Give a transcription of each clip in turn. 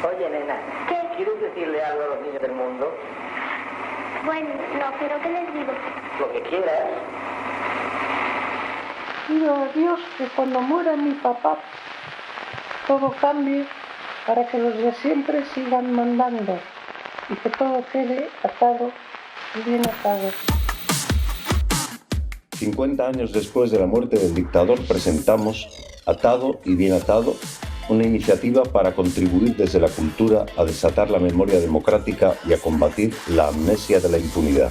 Oye, nena, ¿Qué? ¿quieres decirle algo a los niños del mundo? Bueno, no, pero ¿qué les digo? Lo que quieras. Pido a Dios que cuando muera mi papá todo cambie para que los de siempre sigan mandando y que todo quede atado y bien atado. 50 años después de la muerte del dictador presentamos Atado y Bien Atado, una iniciativa para contribuir desde la cultura a desatar la memoria democrática y a combatir la amnesia de la impunidad.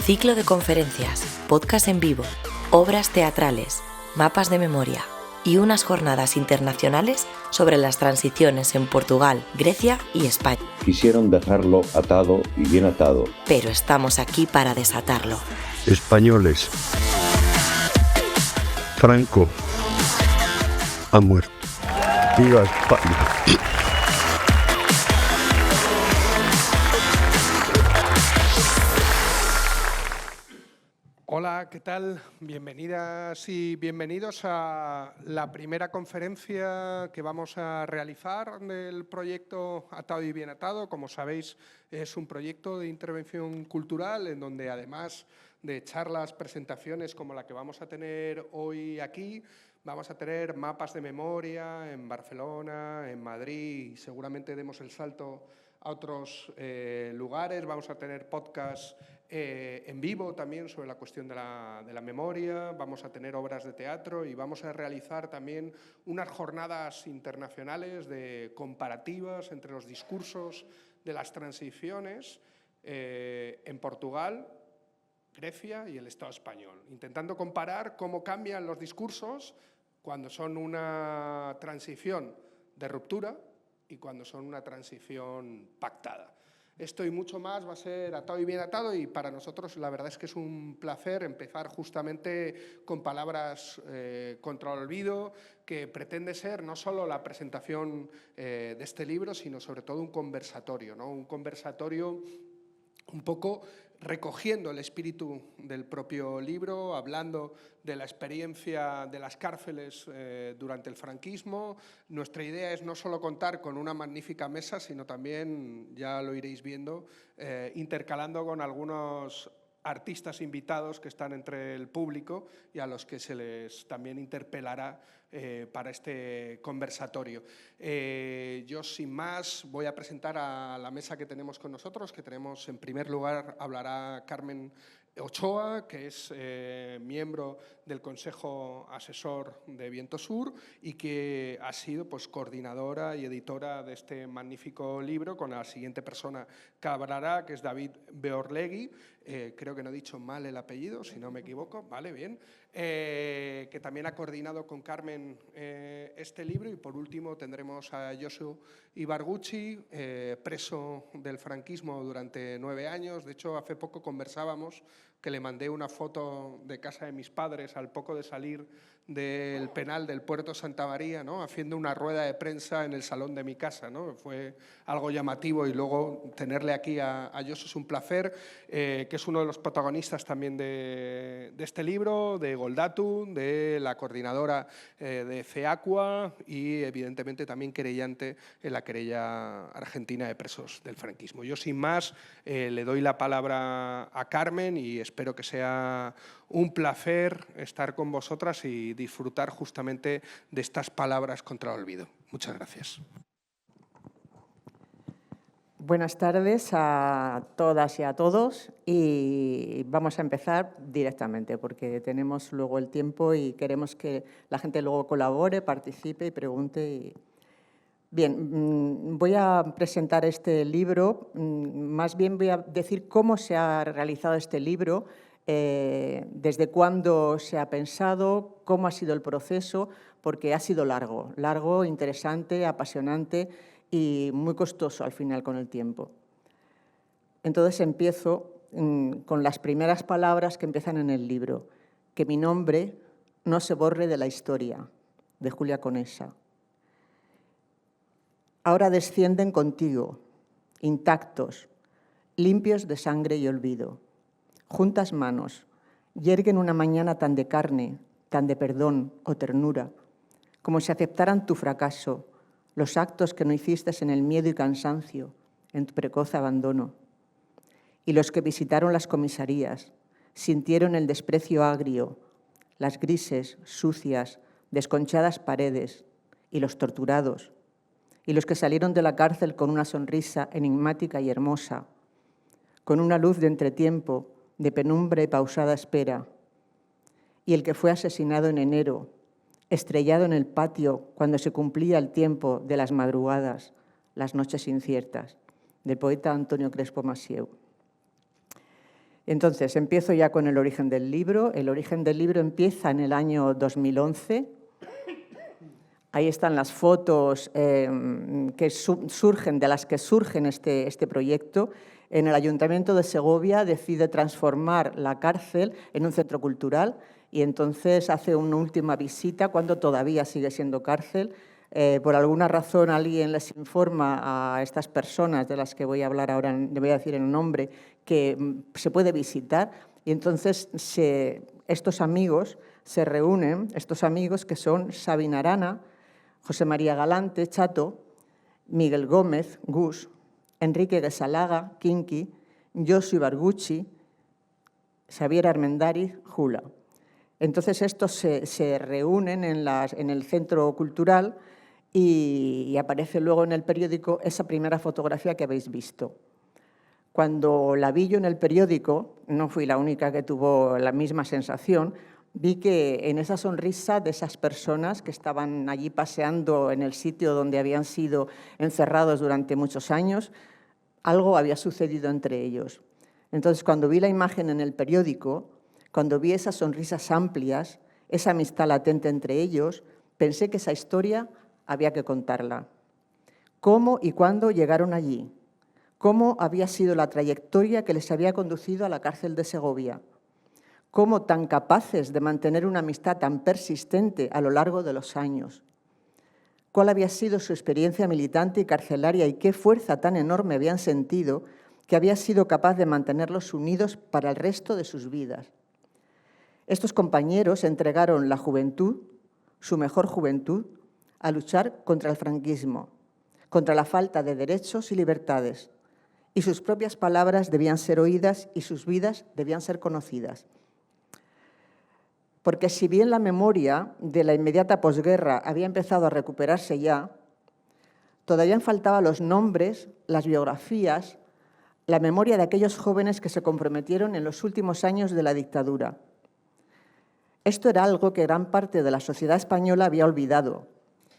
Ciclo de conferencias, podcast en vivo, obras teatrales, mapas de memoria y unas jornadas internacionales sobre las transiciones en Portugal, Grecia y España. Quisieron dejarlo atado y bien atado. Pero estamos aquí para desatarlo. Españoles. Franco ha muerto. ¡Viva España! Hola, ¿qué tal? Bienvenidas y bienvenidos a la primera conferencia que vamos a realizar del proyecto Atado y Bien Atado. Como sabéis, es un proyecto de intervención cultural en donde, además de charlas, presentaciones como la que vamos a tener hoy aquí, vamos a tener mapas de memoria en Barcelona, en Madrid, y seguramente demos el salto a otros lugares. Vamos a tener podcasts en vivo también sobre la cuestión de la memoria, vamos a tener obras de teatro y vamos a realizar también unas jornadas internacionales de comparativas entre los discursos de las transiciones en Portugal, Grecia y el Estado español, intentando comparar cómo cambian los discursos cuando son una transición de ruptura y cuando son una transición pactada. Esto y mucho más va a ser Atado y Bien Atado, y para nosotros la verdad es que es un placer empezar justamente con palabras contra el olvido, que pretende ser no solo la presentación de este libro, sino sobre todo un conversatorio, ¿no? Un conversatorio un poco recogiendo el espíritu del propio libro, hablando de la experiencia de las cárceles durante el franquismo. Nuestra idea es no solo contar con una magnífica mesa, sino también, ya lo iréis viendo, intercalando con algunos artistas invitados que están entre el público y a los que se les también interpelará para este conversatorio. Yo, sin más, voy a presentar a la mesa que tenemos con nosotros, que tenemos, en primer lugar, hablará Carmen Ochoa, que es miembro del Consejo Asesor de Viento Sur y que ha sido coordinadora y editora de este magnífico libro, con la siguiente persona que hablará, que es David Beorlegui, creo que no he dicho mal el apellido, si no me equivoco, vale, bien, que también ha coordinado con Carmen este libro. Y por último tendremos a Josu Ibarguchi, preso del franquismo durante 9 años. De hecho, hace poco conversábamos que le mandé una foto de casa de mis padres al poco de salir del penal del Puerto Santa María, ¿no?, haciendo una rueda de prensa en el salón de mi casa, ¿no? Fue algo llamativo, y luego tenerle aquí a Josu es un placer, que es uno de los protagonistas también de este libro, de Goldatu, de la coordinadora de FEACUA y evidentemente también querellante en la querella argentina de presos del franquismo. Yo, sin más, le doy la palabra a Carmen y espero que sea un placer estar con vosotras y disfrutar justamente de estas palabras contra el olvido. Muchas gracias. Buenas tardes a todas y a todos, y vamos a empezar directamente porque tenemos luego el tiempo y queremos que la gente luego colabore, participe y pregunte. Bien, voy a presentar este libro, más bien voy a decir cómo se ha realizado este libro, desde cuándo se ha pensado, cómo ha sido el proceso, porque ha sido largo, interesante, apasionante y muy costoso al final con el tiempo. Entonces empiezo con las primeras palabras que empiezan en el libro: que mi nombre no se borre de la historia, de Julia Conesa. Ahora descienden contigo, intactos, limpios de sangre y olvido. Juntas manos, yerguen una mañana tan de carne, tan de perdón o ternura, como si aceptaran tu fracaso, los actos que no hiciste en el miedo y cansancio, en tu precoz abandono. Y los que visitaron las comisarías sintieron el desprecio agrio, las grises, sucias, desconchadas paredes, y los torturados, y los que salieron de la cárcel con una sonrisa enigmática y hermosa, con una luz de entretiempo, de penumbra y pausada espera, y el que fue asesinado en enero, estrellado en el patio cuando se cumplía el tiempo de las madrugadas, las noches inciertas, del poeta Antonio Crespo Massieu. Entonces, empiezo ya con el origen del libro. El origen del libro empieza en el año 2011. Ahí están las fotos que surgen, de las que surgen este proyecto. En el Ayuntamiento de Segovia decide transformar la cárcel en un centro cultural y entonces hace una última visita cuando todavía sigue siendo cárcel. Por alguna razón alguien les informa a estas personas de las que voy a hablar ahora, le voy a decir el nombre, que se puede visitar y entonces estos amigos se reúnen, estos amigos que son Sabina Arana, José María Galante, Chato, Miguel Gómez, Gus, Enrique Gesalaga, Kinki, Josu Ibarguchi, Xavier Armendariz, Jula. Entonces estos se reúnen en el centro cultural y aparece luego en el periódico esa primera fotografía que habéis visto. Cuando la vi yo en el periódico, no fui la única que tuvo la misma sensación, vi que en esa sonrisa de esas personas que estaban allí paseando en el sitio donde habían sido encerrados durante muchos años, algo había sucedido entre ellos. Entonces, cuando vi la imagen en el periódico, cuando vi esas sonrisas amplias, esa amistad latente entre ellos, pensé que esa historia había que contarla. ¿Cómo y cuándo llegaron allí? ¿Cómo había sido la trayectoria que les había conducido a la cárcel de Segovia? ¿Cómo tan capaces de mantener una amistad tan persistente a lo largo de los años? ¿Cuál había sido su experiencia militante y carcelaria y qué fuerza tan enorme habían sentido que había sido capaz de mantenerlos unidos para el resto de sus vidas? Estos compañeros entregaron la juventud, su mejor juventud, a luchar contra el franquismo, contra la falta de derechos y libertades, y sus propias palabras debían ser oídas y sus vidas debían ser conocidas. Porque si bien la memoria de la inmediata posguerra había empezado a recuperarse ya, todavía faltaban los nombres, las biografías, la memoria de aquellos jóvenes que se comprometieron en los últimos años de la dictadura. Esto era algo que gran parte de la sociedad española había olvidado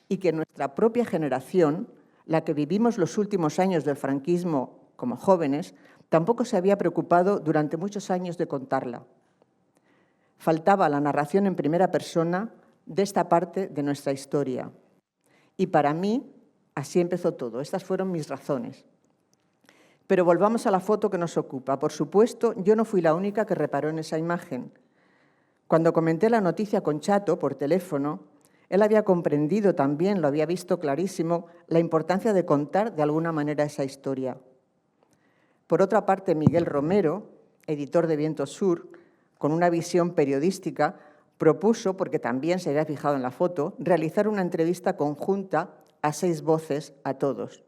y que nuestra propia generación, la que vivimos los últimos años del franquismo como jóvenes, tampoco se había preocupado durante muchos años de contarla. Faltaba la narración en primera persona de esta parte de nuestra historia. Y para mí, así empezó todo. Estas fueron mis razones. Pero volvamos a la foto que nos ocupa. Por supuesto, yo no fui la única que reparó en esa imagen. Cuando comenté la noticia con Chato por teléfono, él había comprendido también, lo había visto clarísimo, la importancia de contar de alguna manera esa historia. Por otra parte, Miguel Romero, editor de Viento Sur, con una visión periodística, propuso, porque también se había fijado en la foto, realizar una entrevista conjunta a 6 voces a todos.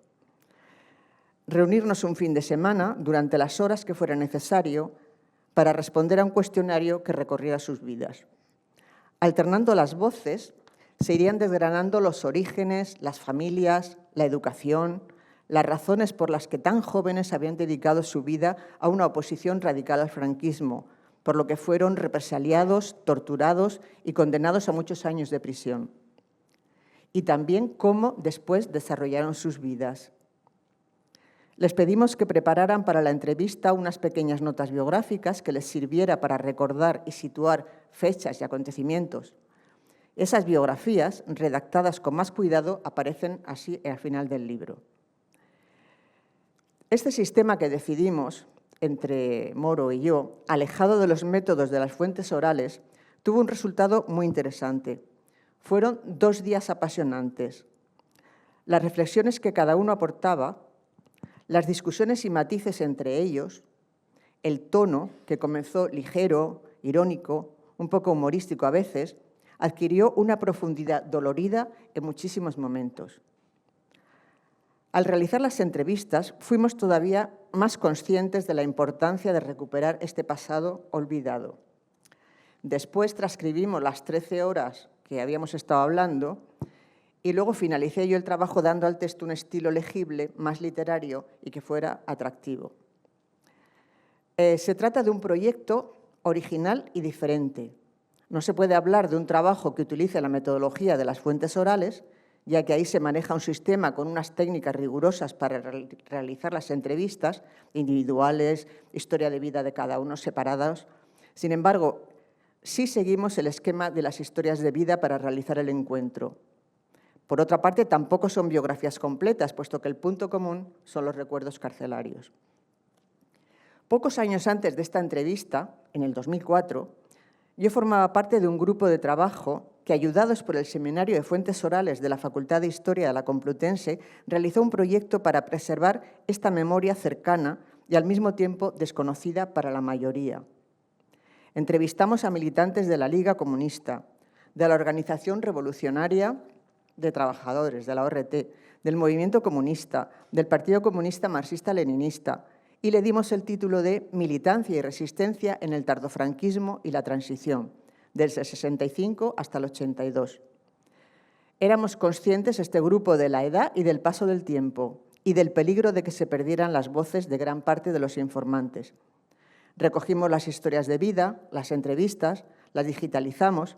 Reunirnos un fin de semana durante las horas que fuera necesario para responder a un cuestionario que recorriera sus vidas. Alternando las voces, se irían desgranando los orígenes, las familias, la educación, las razones por las que tan jóvenes habían dedicado su vida a una oposición radical al franquismo, por lo que fueron represaliados, torturados y condenados a muchos años de prisión. Y también cómo después desarrollaron sus vidas. Les pedimos que prepararan para la entrevista unas pequeñas notas biográficas que les sirviera para recordar y situar fechas y acontecimientos. Esas biografías, redactadas con más cuidado, aparecen así al final del libro. Este sistema que decidimos entre Moro y yo, alejado de los métodos de las fuentes orales, tuvo un resultado muy interesante. Fueron 2 días apasionantes. Las reflexiones que cada uno aportaba, las discusiones y matices entre ellos, el tono que comenzó ligero irónico, un poco humorístico a veces, adquirió una profundidad dolorida en muchísimos momentos. Al realizar las entrevistas, fuimos todavía más conscientes de la importancia de recuperar este pasado olvidado. Después transcribimos las 13 horas que habíamos estado hablando y luego finalicé yo el trabajo dando al texto un estilo legible, más literario y que fuera atractivo. Se trata de un proyecto original y diferente. No se puede hablar de un trabajo que utilice la metodología de las fuentes orales, ya que ahí se maneja un sistema con unas técnicas rigurosas para realizar las entrevistas individuales, historia de vida de cada uno separados. Sin embargo, sí seguimos el esquema de las historias de vida para realizar el encuentro. Por otra parte, tampoco son biografías completas, puesto que el punto común son los recuerdos carcelarios. Pocos años antes de esta entrevista, en el 2004, yo formaba parte de un grupo de trabajo que, ayudados por el Seminario de Fuentes Orales de la Facultad de Historia de la Complutense, realizó un proyecto para preservar esta memoria cercana y al mismo tiempo desconocida para la mayoría. Entrevistamos a militantes de la Liga Comunista, de la Organización Revolucionaria de Trabajadores, de la ORT, del Movimiento Comunista, del Partido Comunista Marxista-Leninista, y le dimos el título de Militancia y resistencia en el tardofranquismo y la transición, desde el 65 hasta el 82. Éramos conscientes, este grupo, de la edad y del paso del tiempo y del peligro de que se perdieran las voces de gran parte de los informantes. Recogimos las historias de vida, las entrevistas, las digitalizamos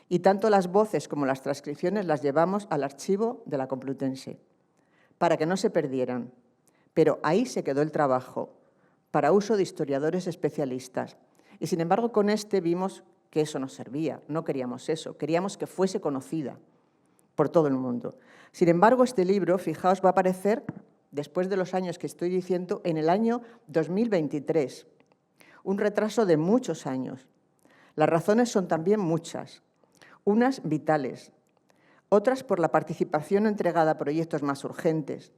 y tanto las voces como las transcripciones las llevamos al archivo de la Complutense, para que no se perdieran. Pero ahí se quedó el trabajo, para uso de historiadores especialistas. Y sin embargo, con este vimos que eso nos servía, no queríamos eso, queríamos que fuese conocida por todo el mundo. Sin embargo, este libro, fijaos, va a aparecer, después de los años que estoy diciendo, en el año 2023, un retraso de muchos años. Las razones son también muchas, unas vitales, otras por la participación entregada a proyectos más urgentes,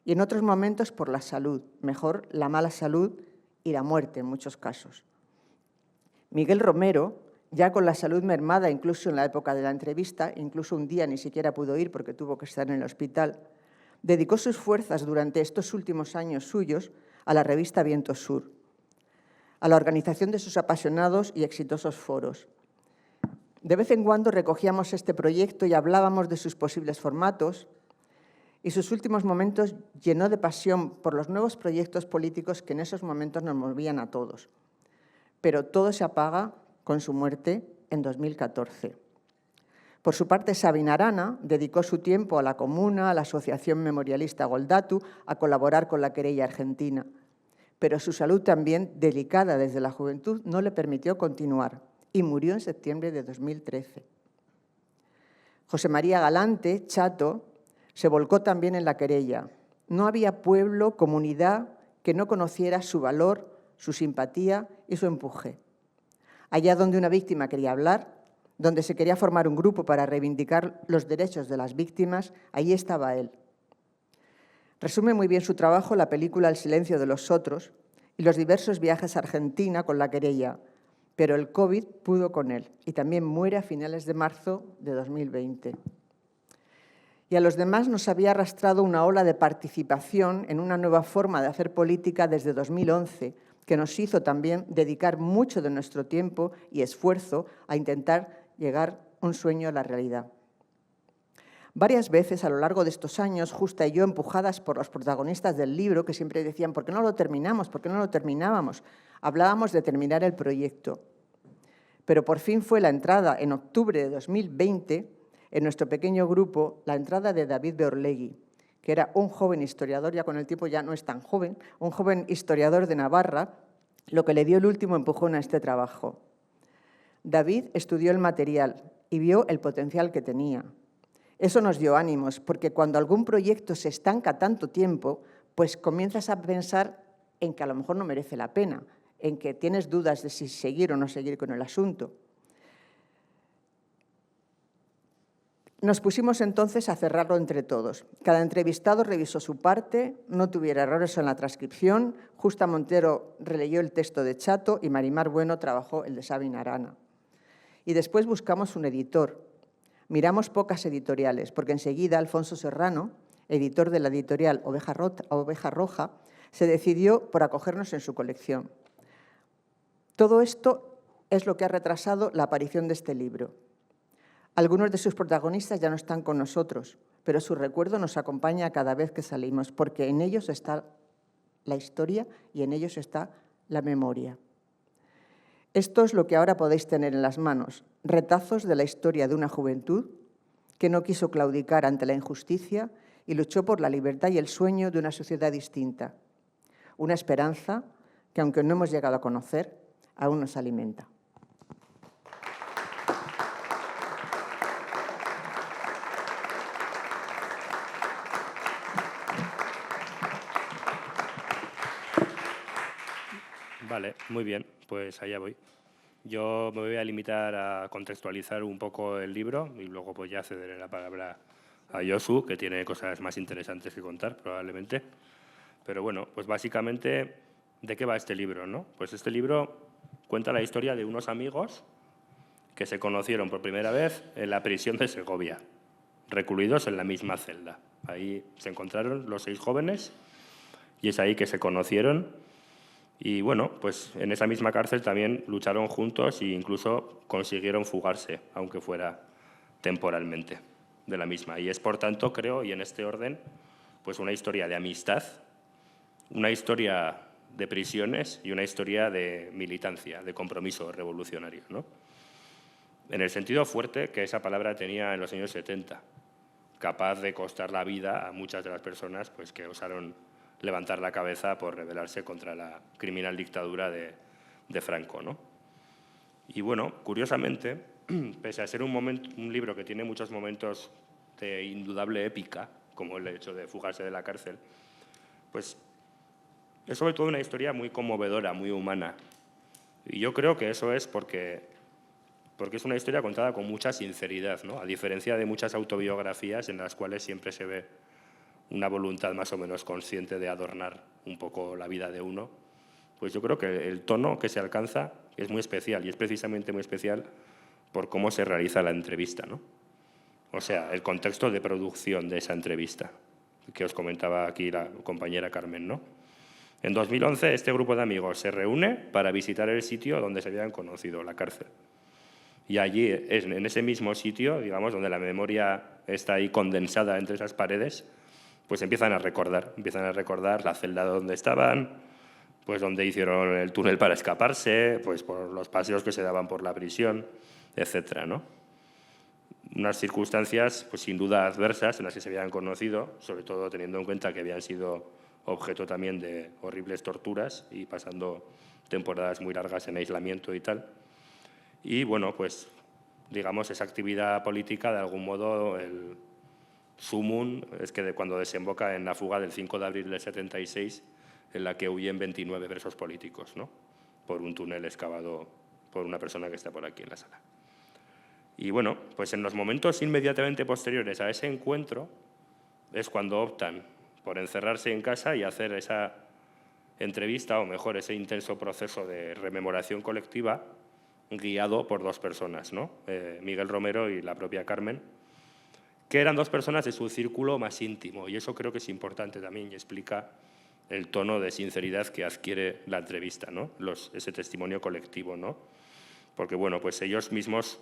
y en otros momentos por la salud, mejor la mala salud y la muerte en muchos casos. Miguel Romero, ya con la salud mermada incluso en la época de la entrevista, incluso un día ni siquiera pudo ir porque tuvo que estar en el hospital, dedicó sus fuerzas durante estos últimos años suyos a la revista Viento Sur, a la organización de sus apasionados y exitosos foros. De vez en cuando recogíamos este proyecto y hablábamos de sus posibles formatos, y sus últimos momentos llenó de pasión por los nuevos proyectos políticos que en esos momentos nos movían a todos. Pero todo se apaga con su muerte en 2014. Por su parte, Sabina Arana dedicó su tiempo a la Comuna, a la Asociación Memorialista Goldatu, a colaborar con la querella argentina. Pero su salud, también delicada desde la juventud, no le permitió continuar y murió en septiembre de 2013. José María Galante, Chato, se volcó también en la querella. No había pueblo, comunidad, que no conociera su valor, su simpatía y su empuje. Allá donde una víctima quería hablar, donde se quería formar un grupo para reivindicar los derechos de las víctimas, allí estaba él. Resume muy bien su trabajo la película El silencio de los otros y los diversos viajes a Argentina con la querella, pero el COVID pudo con él y también muere a finales de marzo de 2020. Y a los demás nos había arrastrado una ola de participación en una nueva forma de hacer política desde 2011, que nos hizo también dedicar mucho de nuestro tiempo y esfuerzo a intentar llegar un sueño a la realidad. Varias veces a lo largo de estos años, Justa y yo, empujadas por los protagonistas del libro, que siempre decían, ¿por qué no lo terminamos? ¿Por qué no lo terminábamos? Hablábamos de terminar el proyecto. Pero por fin fue la entrada, en octubre de 2020, en nuestro pequeño grupo, la entrada de David Beorlegui, que era un joven historiador, ya con el tiempo ya no es tan joven, un joven historiador de Navarra, lo que le dio el último empujón a este trabajo. David estudió el material y vio el potencial que tenía. Eso nos dio ánimos, porque cuando algún proyecto se estanca tanto tiempo, pues comienzas a pensar en que a lo mejor no merece la pena, en que tienes dudas de si seguir o no seguir con el asunto. Nos pusimos entonces a cerrarlo entre todos. Cada entrevistado revisó su parte, no tuviera errores en la transcripción. Justa Montero releyó el texto de Chato y Marimar Bueno trabajó el de Sabina Arana. Y después buscamos un editor. Miramos pocas editoriales, porque enseguida Alfonso Serrano, editor de la editorial Oveja Roja, se decidió por acogernos en su colección. Todo esto es lo que ha retrasado la aparición de este libro. Algunos de sus protagonistas ya no están con nosotros, pero su recuerdo nos acompaña cada vez que salimos, porque en ellos está la historia y en ellos está la memoria. Esto es lo que ahora podéis tener en las manos, retazos de la historia de una juventud que no quiso claudicar ante la injusticia y luchó por la libertad y el sueño de una sociedad distinta. Una esperanza que, aunque no hemos llegado a conocer, aún nos alimenta. Vale, muy bien, pues allá voy. Yo me voy a limitar a contextualizar un poco el libro y luego pues ya cederé la palabra a Josu, que tiene cosas más interesantes que contar probablemente. Pero bueno, pues básicamente, ¿de qué va este libro, no? Pues este libro cuenta la historia de unos amigos que se conocieron por primera vez en la prisión de Segovia, recluidos en la misma celda. Ahí se encontraron los 6 jóvenes y es ahí que se conocieron. Y bueno, pues en esa misma cárcel también lucharon juntos e incluso consiguieron fugarse, aunque fuera temporalmente, de la misma. Y es, por tanto, creo, y en este orden, pues una historia de amistad, una historia de prisiones y una historia de militancia, de compromiso revolucionario, ¿no? En el sentido fuerte que esa palabra tenía en los años 70, capaz de costar la vida a muchas de las personas pues, que osaron levantar la cabeza por rebelarse contra la criminal dictadura de Franco, ¿no? Y bueno, curiosamente, pese a ser un libro que tiene muchos momentos de indudable épica, como el hecho de fugarse de la cárcel, pues es sobre todo una historia muy conmovedora, muy humana. Y yo creo que eso es porque es una historia contada con mucha sinceridad, ¿no? A diferencia de muchas autobiografías en las cuales siempre se ve una voluntad más o menos consciente de adornar un poco la vida de uno, pues yo creo que el tono que se alcanza es muy especial, y es precisamente muy especial por cómo se realiza la entrevista, ¿no? O sea, el contexto de producción de esa entrevista, que os comentaba aquí la compañera Carmen, ¿no? En 2011 este grupo de amigos se reúne para visitar el sitio donde se habían conocido, la cárcel. Y allí, en ese mismo sitio, digamos, donde la memoria está ahí condensada entre esas paredes, pues empiezan a recordar la celda donde estaban, pues donde hicieron el túnel para escaparse, pues por los paseos que se daban por la prisión, etcétera, ¿no? Unas circunstancias, pues sin duda adversas, en las que se habían conocido, sobre todo teniendo en cuenta que habían sido objeto también de horribles torturas y pasando temporadas muy largas en aislamiento y tal. Y bueno, pues digamos esa actividad política, de algún modo, el sumum es que cuando desemboca en la fuga del 5 de abril del 76, en la que huyen 29 presos políticos, ¿no? Por un túnel excavado por una persona que está por aquí en la sala. Y bueno, pues en los momentos inmediatamente posteriores a ese encuentro es cuando optan por encerrarse en casa y hacer esa entrevista, o mejor, ese intenso proceso de rememoración colectiva guiado por 2 personas, ¿no? Miguel Romero y la propia Carmen, que eran 2 personas de su círculo más íntimo, y eso creo que es importante también y explica el tono de sinceridad que adquiere la entrevista, ¿no? Ese testimonio colectivo, ¿no? Porque, bueno, pues ellos mismos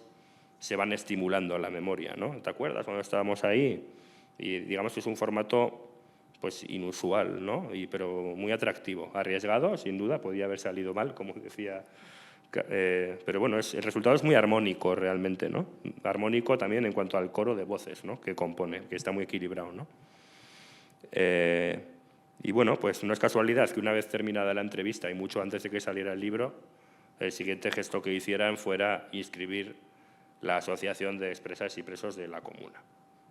se van estimulando la memoria, ¿no? ¿Te acuerdas cuando estábamos ahí? Y digamos que es un formato pues inusual, ¿no? Pero muy atractivo, arriesgado, sin duda, podía haber salido mal, como decía. Pero bueno, el resultado es muy armónico realmente, ¿no? Armónico también en cuanto al coro de voces, ¿no? Que compone, que está muy equilibrado, ¿no? Y bueno, pues no es casualidad que una vez terminada la entrevista y mucho antes de que saliera el libro, el siguiente gesto que hicieran fuera inscribir la Asociación de Expresas y Presos de la Comuna.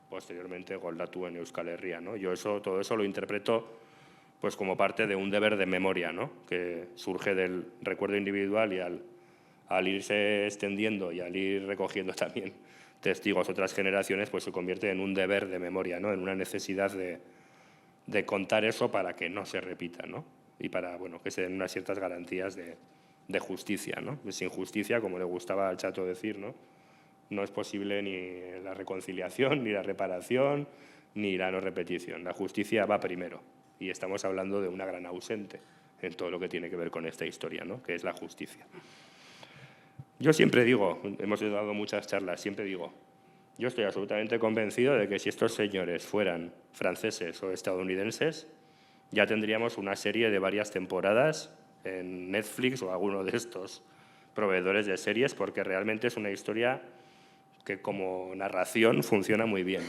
Posteriormente, Goldatu en Euskal Herria, ¿no? Yo todo eso lo interpreto pues como parte de un deber de memoria, ¿no? Que surge del recuerdo individual y al irse extendiendo y al ir recogiendo también testigos otras generaciones, pues se convierte en un deber de memoria, ¿no? En una necesidad de contar eso para que no se repita, ¿no? Y para, bueno, que se den unas ciertas garantías de justicia, ¿no? Sin justicia, como le gustaba al Chato decir, ¿no? No es posible ni la reconciliación, ni la reparación, ni la no repetición. La justicia va primero, y estamos hablando de una gran ausente en todo lo que tiene que ver con esta historia, ¿no? Que es la justicia. Yo siempre digo, hemos dado muchas charlas, siempre digo, yo estoy absolutamente convencido de que si estos señores fueran franceses o estadounidenses, ya tendríamos una serie de varias temporadas en Netflix o alguno de estos proveedores de series, porque realmente es una historia que como narración funciona muy bien.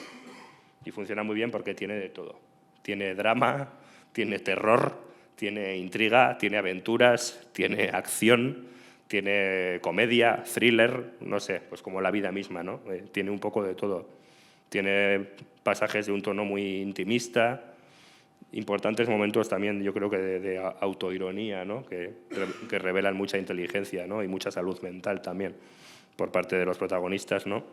Y funciona muy bien porque tiene de todo. Tiene drama, tiene terror, tiene intriga, tiene aventuras, tiene acción, tiene comedia, thriller, no sé, pues como la vida misma, ¿no? Tiene un poco de todo. Tiene pasajes de un tono muy intimista, importantes momentos también, yo creo que de autoironía, ¿no? Que revelan mucha inteligencia, ¿no? Y mucha salud mental también por parte de los protagonistas, ¿no?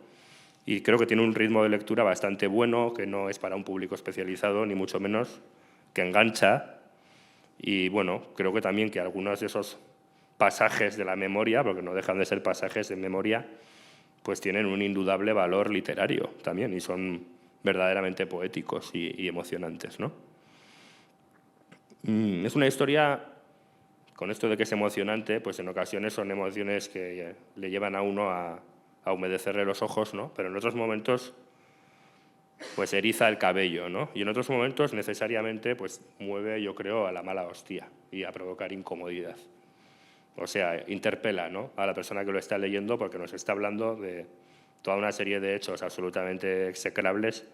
Y creo que tiene un ritmo de lectura bastante bueno, que no es para un público especializado, ni mucho menos, que engancha. Y bueno, creo que también que algunos de esos pasajes de la memoria, porque no dejan de ser pasajes de memoria, pues tienen un indudable valor literario también y son verdaderamente poéticos y emocionantes, ¿no? Es una historia, con esto de que es emocionante, pues en ocasiones son emociones que le llevan a uno a humedecerle los ojos, ¿no? Pero en otros momentos pues eriza el cabello, ¿no? Y en otros momentos necesariamente pues mueve, yo creo, a la mala hostia y a provocar incomodidad. O sea, interpela, ¿no? A la persona que lo está leyendo porque nos está hablando de toda una serie de hechos absolutamente execrables,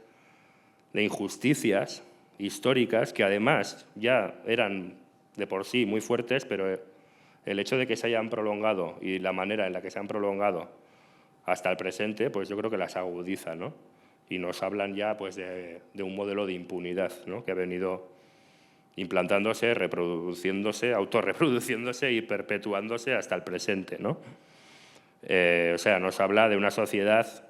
de injusticias históricas que además ya eran de por sí muy fuertes, pero el hecho de que se hayan prolongado y la manera en la que se han prolongado hasta el presente, pues yo creo que las agudiza, ¿no? Y nos hablan ya pues de un modelo de impunidad, ¿no? Que ha venido implantándose, reproduciéndose, autorreproduciéndose y perpetuándose hasta el presente, ¿no? O sea, nos habla de una sociedad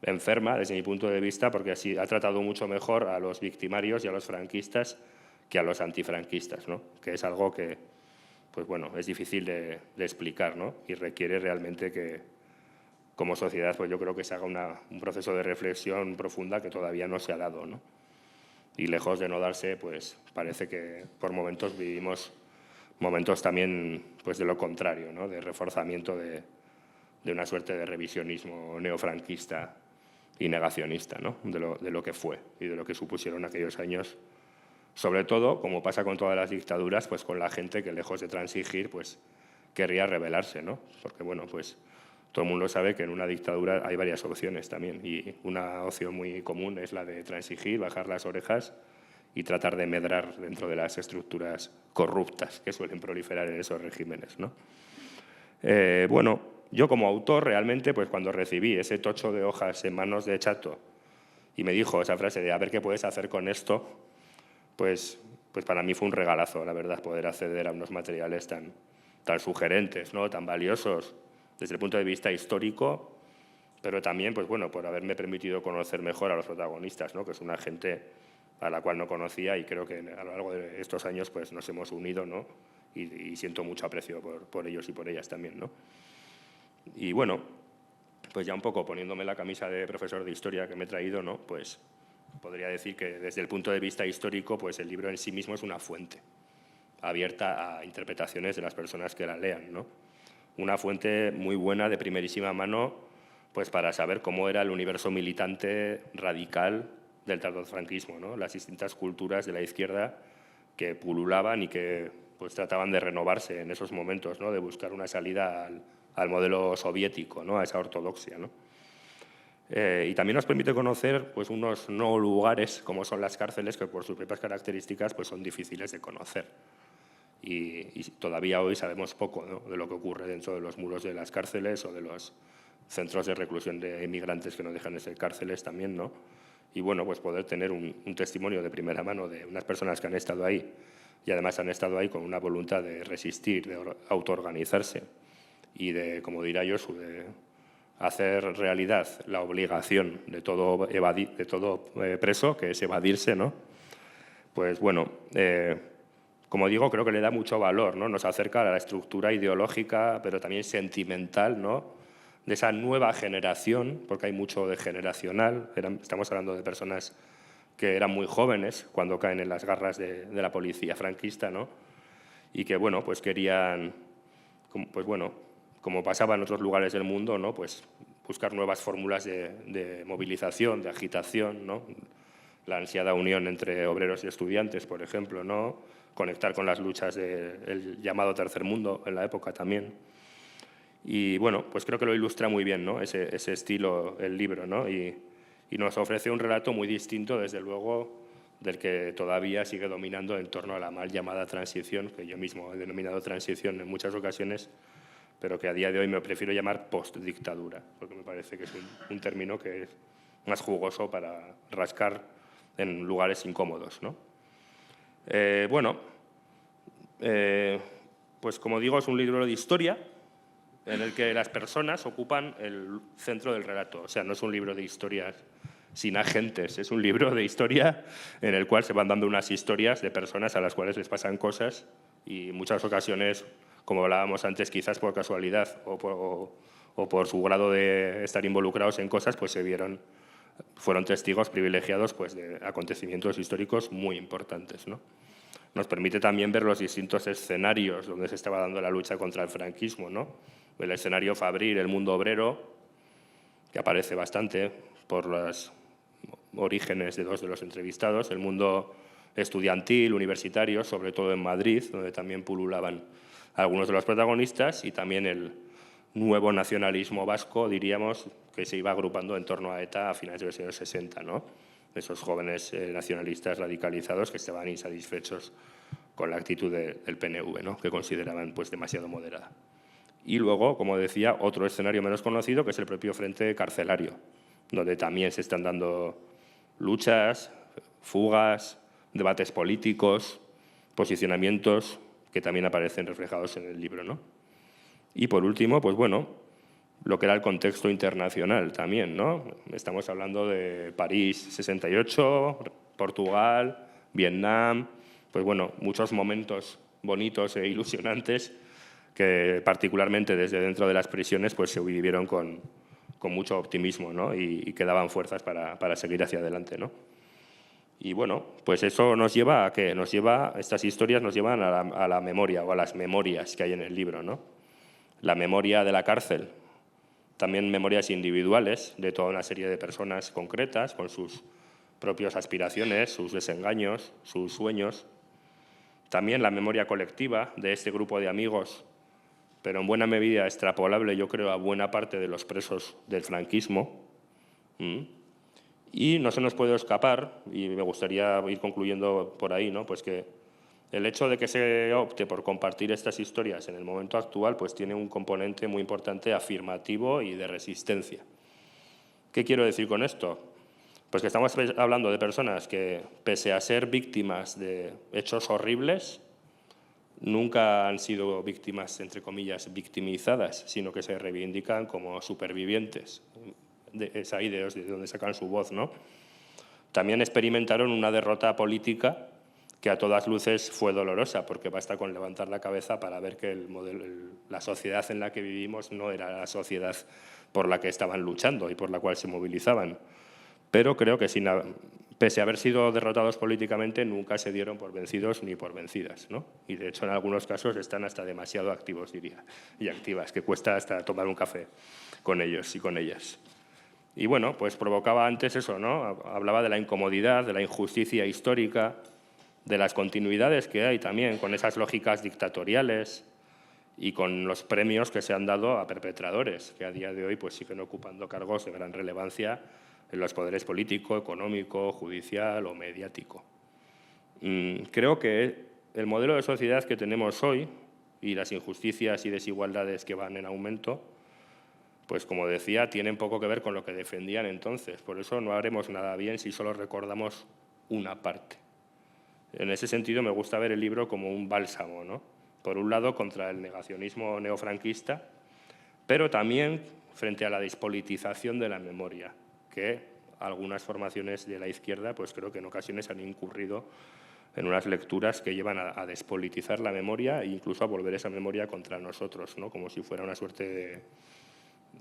enferma, desde mi punto de vista, porque así ha tratado mucho mejor a los victimarios y a los franquistas que a los antifranquistas, ¿no? Que es algo que, pues bueno, es difícil de explicar, ¿no? Y requiere realmente que, como sociedad, pues yo creo que se haga un proceso de reflexión profunda que todavía no se ha dado, ¿no? Y lejos de no darse, pues parece que por momentos vivimos momentos también pues de lo contrario, ¿no? De reforzamiento de una suerte de revisionismo neofranquista y negacionista, ¿no? de lo que fue y de lo que supusieron aquellos años, sobre todo, como pasa con todas las dictaduras, pues con la gente que lejos de transigir, pues querría rebelarse, ¿no? Porque bueno, pues todo el mundo sabe que en una dictadura hay varias opciones también y una opción muy común es la de transigir, bajar las orejas y tratar de medrar dentro de las estructuras corruptas que suelen proliferar en esos regímenes, ¿no? Bueno, yo como autor realmente, pues cuando recibí ese tocho de hojas en manos de Chato y me dijo esa frase de a ver qué puedes hacer con esto, pues para mí fue un regalazo, la verdad, poder acceder a unos materiales tan sugerentes, ¿no? Tan valiosos desde el punto de vista histórico, pero también, pues bueno, por haberme permitido conocer mejor a los protagonistas, ¿no? Que es una gente a la cual no conocía y creo que a lo largo de estos años pues nos hemos unido, ¿no? Y siento mucho aprecio por ellos y por ellas también, ¿no? Y bueno, pues ya un poco poniéndome la camisa de profesor de historia que me he traído, ¿no? Pues podría decir que desde el punto de vista histórico, pues el libro en sí mismo es una fuente abierta a interpretaciones de las personas que la lean, ¿no? Una fuente muy buena, de primerísima mano, pues para saber cómo era el universo militante radical del tardofranquismo, ¿no? Las distintas culturas de la izquierda que pululaban y que pues trataban de renovarse en esos momentos, ¿no? De buscar una salida al modelo soviético, ¿no? A esa ortodoxia, ¿no? Y también nos permite conocer pues, unos no lugares, como son las cárceles, que por sus propias características pues, son difíciles de conocer. Y todavía hoy sabemos poco, ¿no? De lo que ocurre dentro de los muros de las cárceles o de los centros de reclusión de inmigrantes que no dejan de ser cárceles también, ¿no? Y bueno, pues poder tener un testimonio de primera mano de unas personas que han estado ahí y además han estado ahí con una voluntad de resistir, de autoorganizarse y de, como dirá Josu, de hacer realidad la obligación de todo preso, que es evadirse, ¿no? Pues bueno, como digo, creo que le da mucho valor, ¿no? Nos acerca a la estructura ideológica, pero también sentimental, ¿no?, de esa nueva generación, porque hay mucho de generacional. Estamos hablando de personas que eran muy jóvenes cuando caen en las garras de la policía franquista, ¿no? Y que, bueno, pues querían, pues bueno, como pasaba en otros lugares del mundo, ¿no?, pues buscar nuevas fórmulas de movilización, de agitación, ¿no? La ansiada unión entre obreros y estudiantes, por ejemplo, ¿no?, conectar con las luchas del llamado tercer mundo en la época también. Y bueno, pues creo que lo ilustra muy bien, ¿no?, ese estilo, el libro, ¿no? Y nos ofrece un relato muy distinto, desde luego, del que todavía sigue dominando en torno a la mal llamada transición, que yo mismo he denominado transición en muchas ocasiones, pero que a día de hoy me prefiero llamar postdictadura, porque me parece que es un término que es más jugoso para rascar en lugares incómodos, ¿no? Pues como digo, es un libro de historia en el que las personas ocupan el centro del relato. O sea, no es un libro de historias sin agentes, es un libro de historia en el cual se van dando unas historias de personas a las cuales les pasan cosas y en muchas ocasiones, como hablábamos antes, quizás por casualidad o por su grado de estar involucrados en cosas, pues fueron testigos privilegiados, pues, de acontecimientos históricos muy importantes, ¿no? Nos permite también ver los distintos escenarios donde se estaba dando la lucha contra el franquismo, ¿no? El escenario fabril, el mundo obrero, que aparece bastante por los orígenes de dos de los entrevistados, el mundo estudiantil, universitario, sobre todo en Madrid, donde también pululaban algunos de los protagonistas, y también el nuevo nacionalismo vasco, diríamos, que se iba agrupando en torno a ETA a finales de los años 60, ¿no? Esos jóvenes nacionalistas radicalizados que estaban insatisfechos con la actitud del PNV, ¿no?, que consideraban, pues, demasiado moderada. Y luego, como decía, otro escenario menos conocido, que es el propio frente carcelario, donde también se están dando luchas, fugas, debates políticos, posicionamientos que también aparecen reflejados en el libro, ¿no? Y por último, pues bueno, lo que era el contexto internacional también, ¿no? Estamos hablando de París 68, Portugal, Vietnam, pues bueno, muchos momentos bonitos e ilusionantes que particularmente desde dentro de las prisiones pues se vivieron con mucho optimismo, ¿no? y que daban fuerzas para seguir hacia adelante, ¿no? Y bueno, pues eso nos lleva a que estas historias nos llevan a la memoria o a las memorias que hay en el libro, ¿no? La memoria de la cárcel, también memorias individuales de toda una serie de personas concretas con sus propias aspiraciones, sus desengaños, sus sueños. También la memoria colectiva de este grupo de amigos, pero en buena medida extrapolable, yo creo, a buena parte de los presos del franquismo. Y no se nos puede escapar, y me gustaría ir concluyendo por ahí, ¿no?, pues que el hecho de que se opte por compartir estas historias en el momento actual pues tiene un componente muy importante afirmativo y de resistencia. ¿Qué quiero decir con esto? Pues que estamos hablando de personas que, pese a ser víctimas de hechos horribles, nunca han sido víctimas, entre comillas, victimizadas, sino que se reivindican como supervivientes. Es ahí de donde sacan su voz, ¿no? También experimentaron una derrota política que a todas luces fue dolorosa, porque basta con levantar la cabeza para ver que la sociedad en la que vivimos no era la sociedad por la que estaban luchando y por la cual se movilizaban. Pero creo que pese a haber sido derrotados políticamente, nunca se dieron por vencidos ni por vencidas, ¿no? Y de hecho en algunos casos están hasta demasiado activos, diría, y activas, que cuesta hasta tomar un café con ellos y con ellas. Y bueno, pues provocaba antes eso, ¿no? Hablaba de la incomodidad, de la injusticia histórica, de las continuidades que hay también con esas lógicas dictatoriales y con los premios que se han dado a perpetradores, que a día de hoy pues siguen ocupando cargos de gran relevancia en los poderes político, económico, judicial o mediático. Creo que el modelo de sociedad que tenemos hoy y las injusticias y desigualdades que van en aumento, pues como decía, tienen poco que ver con lo que defendían entonces. Por eso no haremos nada bien si solo recordamos una parte. En ese sentido me gusta ver el libro como un bálsamo, ¿no? Por un lado contra el negacionismo neofranquista, pero también frente a la despolitización de la memoria, que algunas formaciones de la izquierda pues creo que en ocasiones han incurrido en unas lecturas que llevan a despolitizar la memoria e incluso a volver esa memoria contra nosotros, ¿no? Como si fuera una suerte de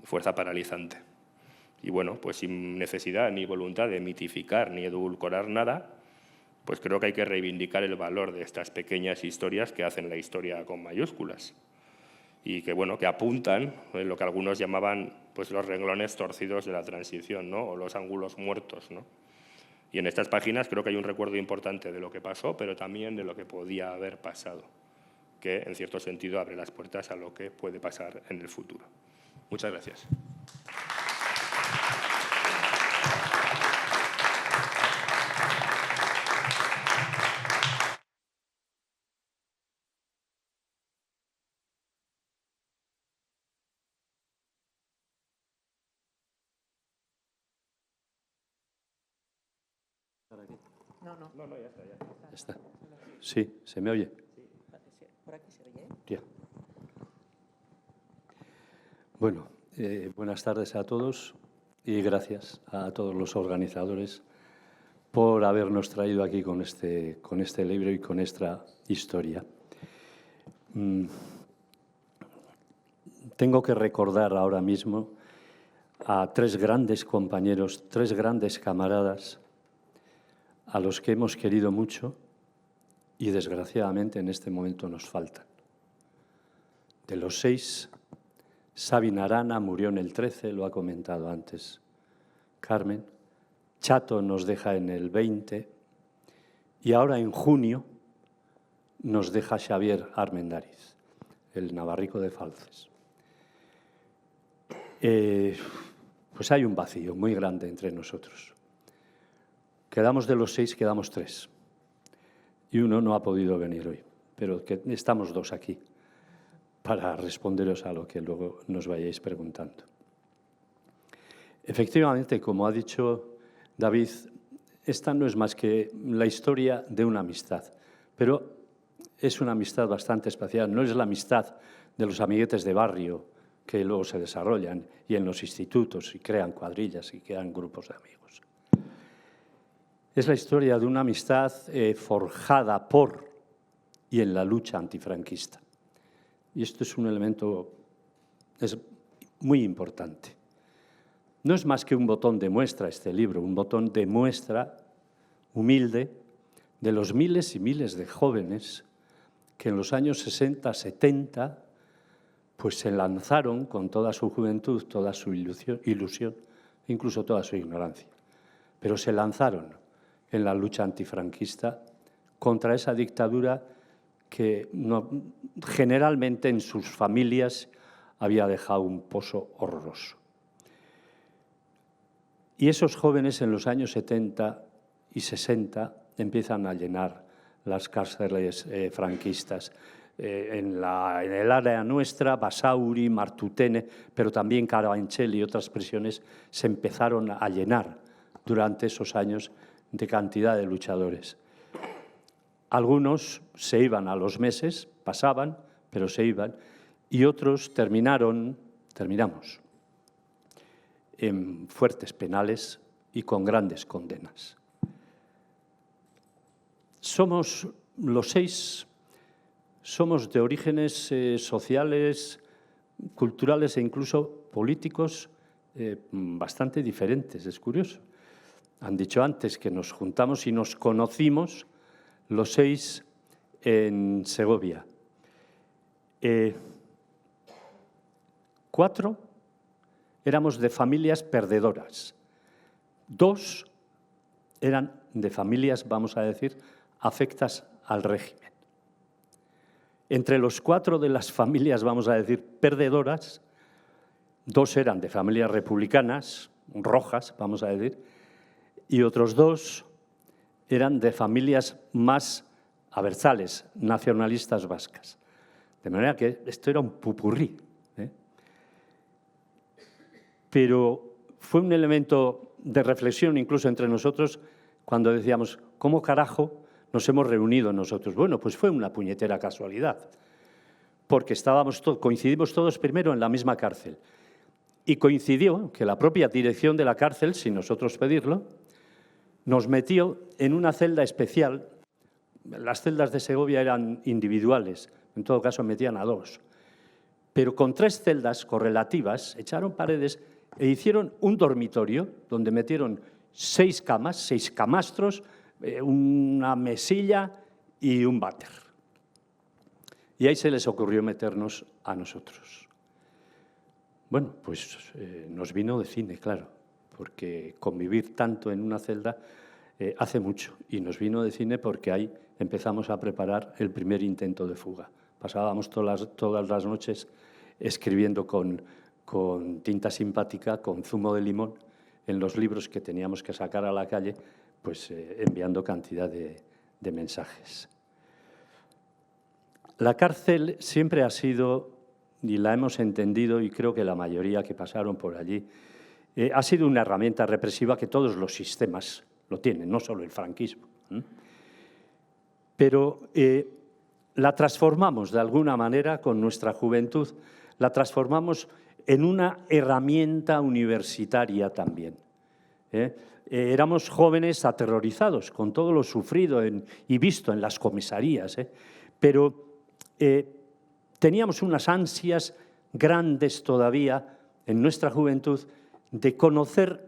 fuerza paralizante. Y bueno, pues sin necesidad ni voluntad de mitificar ni edulcorar nada, pues creo que hay que reivindicar el valor de estas pequeñas historias que hacen la historia con mayúsculas y que, bueno, que apuntan en lo que algunos llamaban pues, los renglones torcidos de la transición, ¿no? O los ángulos muertos, ¿no? Y en estas páginas creo que hay un recuerdo importante de lo que pasó, pero también de lo que podía haber pasado, que en cierto sentido abre las puertas a lo que puede pasar en el futuro. Muchas gracias. No, ya está. Ya está. Sí, ¿se me oye? Por aquí se oye. Ya. Bueno, buenas tardes a todos y gracias a todos los organizadores por habernos traído aquí con este libro y con esta historia. Tengo que recordar ahora mismo a tres grandes compañeros, tres grandes camaradas a los que hemos querido mucho y desgraciadamente en este momento nos faltan. De los 6, Sabin Arana murió en el 13, lo ha comentado antes Carmen. Chato nos deja en el 20 y ahora en junio nos deja Xavier Armendáriz, el navarrico de Falces. Pues hay un vacío muy grande entre nosotros. Quedamos de los 6, quedamos 3. Y uno no ha podido venir hoy, pero que estamos 2 aquí para responderos a lo que luego nos vayáis preguntando. Efectivamente, como ha dicho David, esta no es más que la historia de una amistad, pero es una amistad bastante especial. No es la amistad de los amiguetes de barrio que luego se desarrollan y en los institutos y crean cuadrillas y crean grupos de amigos. Es la historia de una amistad forjada por y en la lucha antifranquista. Y esto es un elemento muy importante. No es más que un botón de muestra este libro, un botón de muestra humilde de los miles y miles de jóvenes que en los años 60, 70, pues se lanzaron con toda su juventud, toda su ilusión, incluso toda su ignorancia. Pero se lanzaron en la lucha antifranquista contra esa dictadura que generalmente en sus familias había dejado un pozo horroroso. Y esos jóvenes en los años 70 y 60 empiezan a llenar las cárceles franquistas. En el área nuestra, Basauri, Martutene, pero también Carabanchel y otras prisiones se empezaron a llenar durante esos años de cantidad de luchadores. Algunos se iban a los meses, pasaban, pero se iban, y otros terminamos en fuertes penales y con grandes condenas. Somos los 6, somos de orígenes sociales, culturales e incluso políticos bastante diferentes, es curioso. Han dicho antes que nos juntamos y nos conocimos los 6 en Segovia. 4 éramos de familias perdedoras. 2 eran de familias, vamos a decir, afectas al régimen. Entre los 4 de las familias, vamos a decir, perdedoras, 2 eran de familias republicanas, rojas, vamos a decir, y otros 2 eran de familias más abertzales, nacionalistas vascas. De manera que esto era un pupurrí. Pero fue un elemento de reflexión incluso entre nosotros cuando decíamos, ¿cómo carajo nos hemos reunido nosotros? Bueno, pues fue una puñetera casualidad, porque coincidimos todos primero en la misma cárcel Y coincidió que la propia dirección de la cárcel, sin nosotros pedirlo, nos metió en una celda especial. Las celdas de Segovia eran individuales, en todo caso metían a 2. Pero con 3 celdas correlativas echaron paredes e hicieron un dormitorio donde metieron 6 camas, 6 camastros, una mesilla y un váter. Y ahí se les ocurrió meternos a nosotros. Bueno, pues nos vino de cine, claro, porque convivir tanto en una celda hace mucho. Y nos vino de cine porque ahí empezamos a preparar el primer intento de fuga. Pasábamos todas las noches escribiendo con tinta simpática, con zumo de limón, en los libros que teníamos que sacar a la calle, pues enviando cantidad de mensajes. La cárcel siempre ha sido, y la hemos entendido, y creo que la mayoría que pasaron por allí, ha sido una herramienta represiva que todos los sistemas lo tienen, no solo el franquismo. Pero la transformamos de alguna manera con nuestra juventud, la transformamos en una herramienta universitaria también. Éramos jóvenes aterrorizados con todo lo sufrido y visto en las comisarías, pero teníamos unas ansias grandes todavía en nuestra juventud de conocer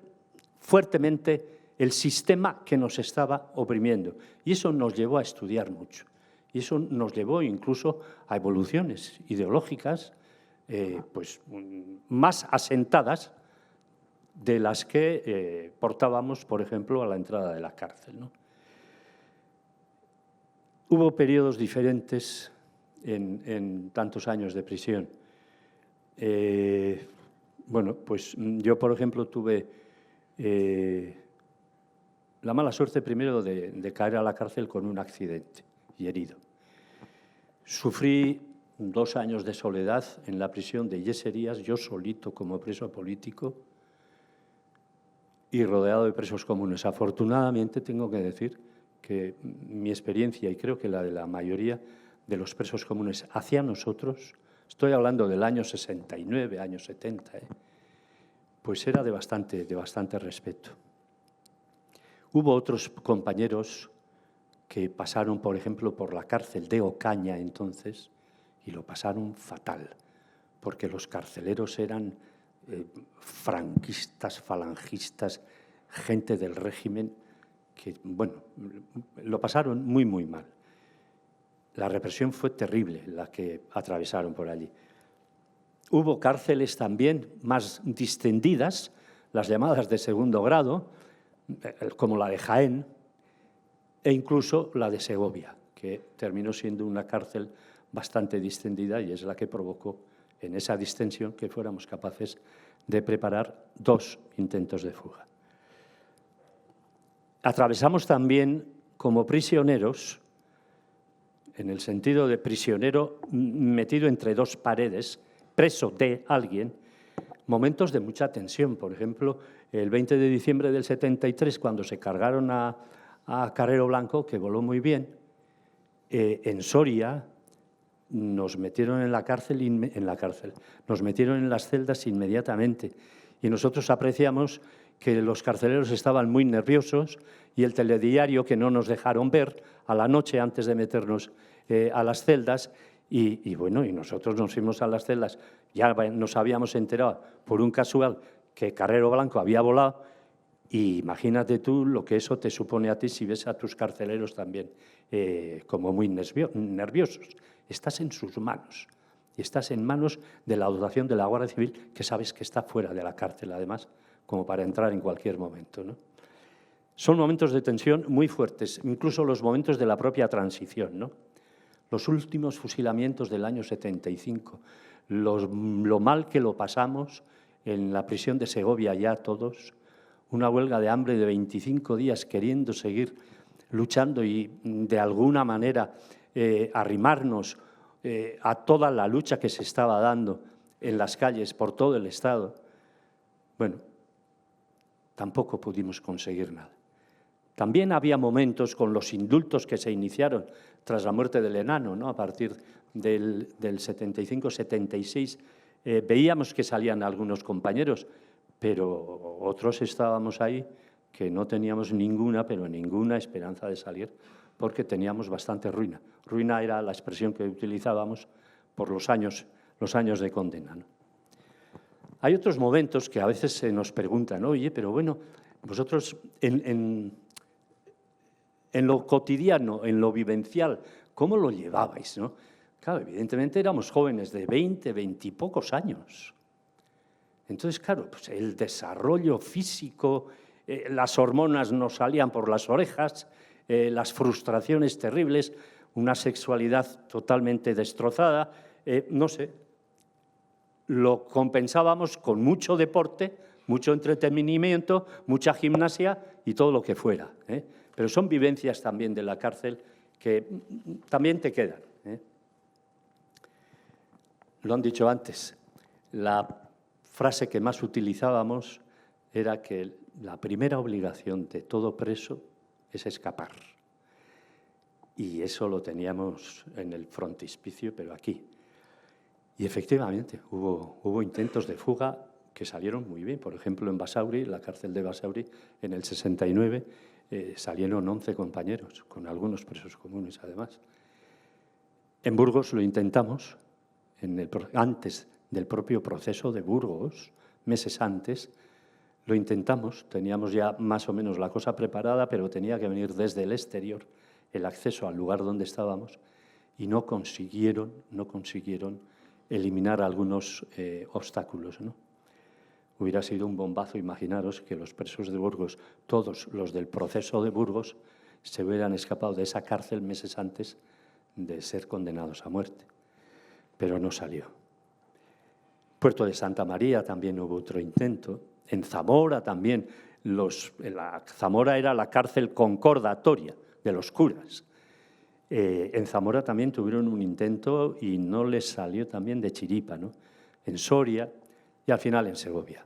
fuertemente el sistema que nos estaba oprimiendo. Y eso nos llevó a estudiar mucho. Y eso nos llevó incluso a evoluciones ideológicas pues, más asentadas de las que portábamos, por ejemplo, a la entrada de la cárcel, ¿no? Hubo periodos diferentes en tantos años de prisión. Bueno, pues yo, por ejemplo, tuve la mala suerte primero de caer a la cárcel con un accidente y herido. Sufrí 2 años de soledad en la prisión de Yeserías, yo solito como preso político y rodeado de presos comunes. Afortunadamente, tengo que decir que mi experiencia, y creo que la de la mayoría de los presos comunes hacia nosotros, estoy hablando del año 69, año 70, pues era de bastante respeto. Hubo otros compañeros que pasaron, por ejemplo, por la cárcel de Ocaña entonces, y lo pasaron fatal, porque los carceleros eran franquistas, falangistas, gente del régimen que, bueno, lo pasaron muy, muy mal. La represión fue terrible, la que atravesaron por allí. Hubo cárceles también más distendidas, las llamadas de segundo grado, como la de Jaén, e incluso la de Segovia, que terminó siendo una cárcel bastante distendida y es la que provocó en esa distensión que fuéramos capaces de preparar 2 intentos de fuga. Atravesamos también como prisioneros, en el sentido de prisionero metido entre 2 paredes, preso de alguien, momentos de mucha tensión. Por ejemplo, el 20 de diciembre del 73, cuando se cargaron a Carrero Blanco, que voló muy bien, en Soria nos metieron en la cárcel, nos metieron en las celdas inmediatamente. Y nosotros apreciamos que los carceleros estaban muy nerviosos y el telediario que no nos dejaron ver a la noche antes de meternos a las celdas. Y bueno, y nosotros nos fuimos a las celdas, ya nos habíamos enterado por un casual que Carrero Blanco había volado, y imagínate tú lo que eso te supone a ti si ves a tus carceleros también como muy nerviosos. Estás en sus manos, y estás en manos de la dotación de la Guardia Civil, que sabes que está fuera de la cárcel, además, como para entrar en cualquier momento, ¿no? Son momentos de tensión muy fuertes, incluso los momentos de la propia transición, ¿no? Los últimos fusilamientos del año 75, lo mal que lo pasamos en la prisión de Segovia ya todos, una huelga de hambre de 25 días queriendo seguir luchando y de alguna manera arrimarnos a toda la lucha que se estaba dando en las calles por todo el Estado. Bueno, tampoco pudimos conseguir nada. También había momentos con los indultos que se iniciaron tras la muerte del enano, ¿no? A partir del 75-76, Veíamos que salían algunos compañeros, pero otros estábamos ahí que no teníamos ninguna, pero ninguna esperanza de salir, porque teníamos bastante ruina. Ruina era la expresión que utilizábamos por los años de condena, ¿no? Hay otros momentos que a veces se nos preguntan, oye, pero bueno, vosotros en lo cotidiano, en lo vivencial, ¿cómo lo llevabais, no? Claro, evidentemente éramos jóvenes de 20 y pocos años. Entonces, claro, pues el desarrollo físico, las hormonas nos salían por las orejas, las frustraciones terribles, una sexualidad totalmente destrozada, no sé. Lo compensábamos con mucho deporte, mucho entretenimiento, mucha gimnasia y todo lo que fuera, ¿eh? Pero son vivencias también de la cárcel que también te quedan, ¿eh? Lo han dicho antes, la frase que más utilizábamos era que la primera obligación de todo preso es escapar. Y eso lo teníamos en el frontispicio, pero aquí. Y efectivamente, hubo intentos de fuga que salieron muy bien. Por ejemplo, en Basauri, la cárcel de Basauri, en el 69, salieron 11 compañeros, con algunos presos comunes además. En Burgos lo intentamos, antes del propio proceso de Burgos, meses antes, lo intentamos. Teníamos ya más o menos la cosa preparada, pero tenía que venir desde el exterior el acceso al lugar donde estábamos y no consiguieron eliminar algunos obstáculos, ¿no? Hubiera sido un bombazo, imaginaros, que los presos de Burgos, todos los del proceso de Burgos, se hubieran escapado de esa cárcel meses antes de ser condenados a muerte. Pero no salió. Puerto de Santa María también hubo otro intento. En Zamora también. Zamora era la cárcel concordatoria de los curas. En Zamora también tuvieron un intento y no les salió también de chiripa, ¿no? En Soria y al final en Segovia.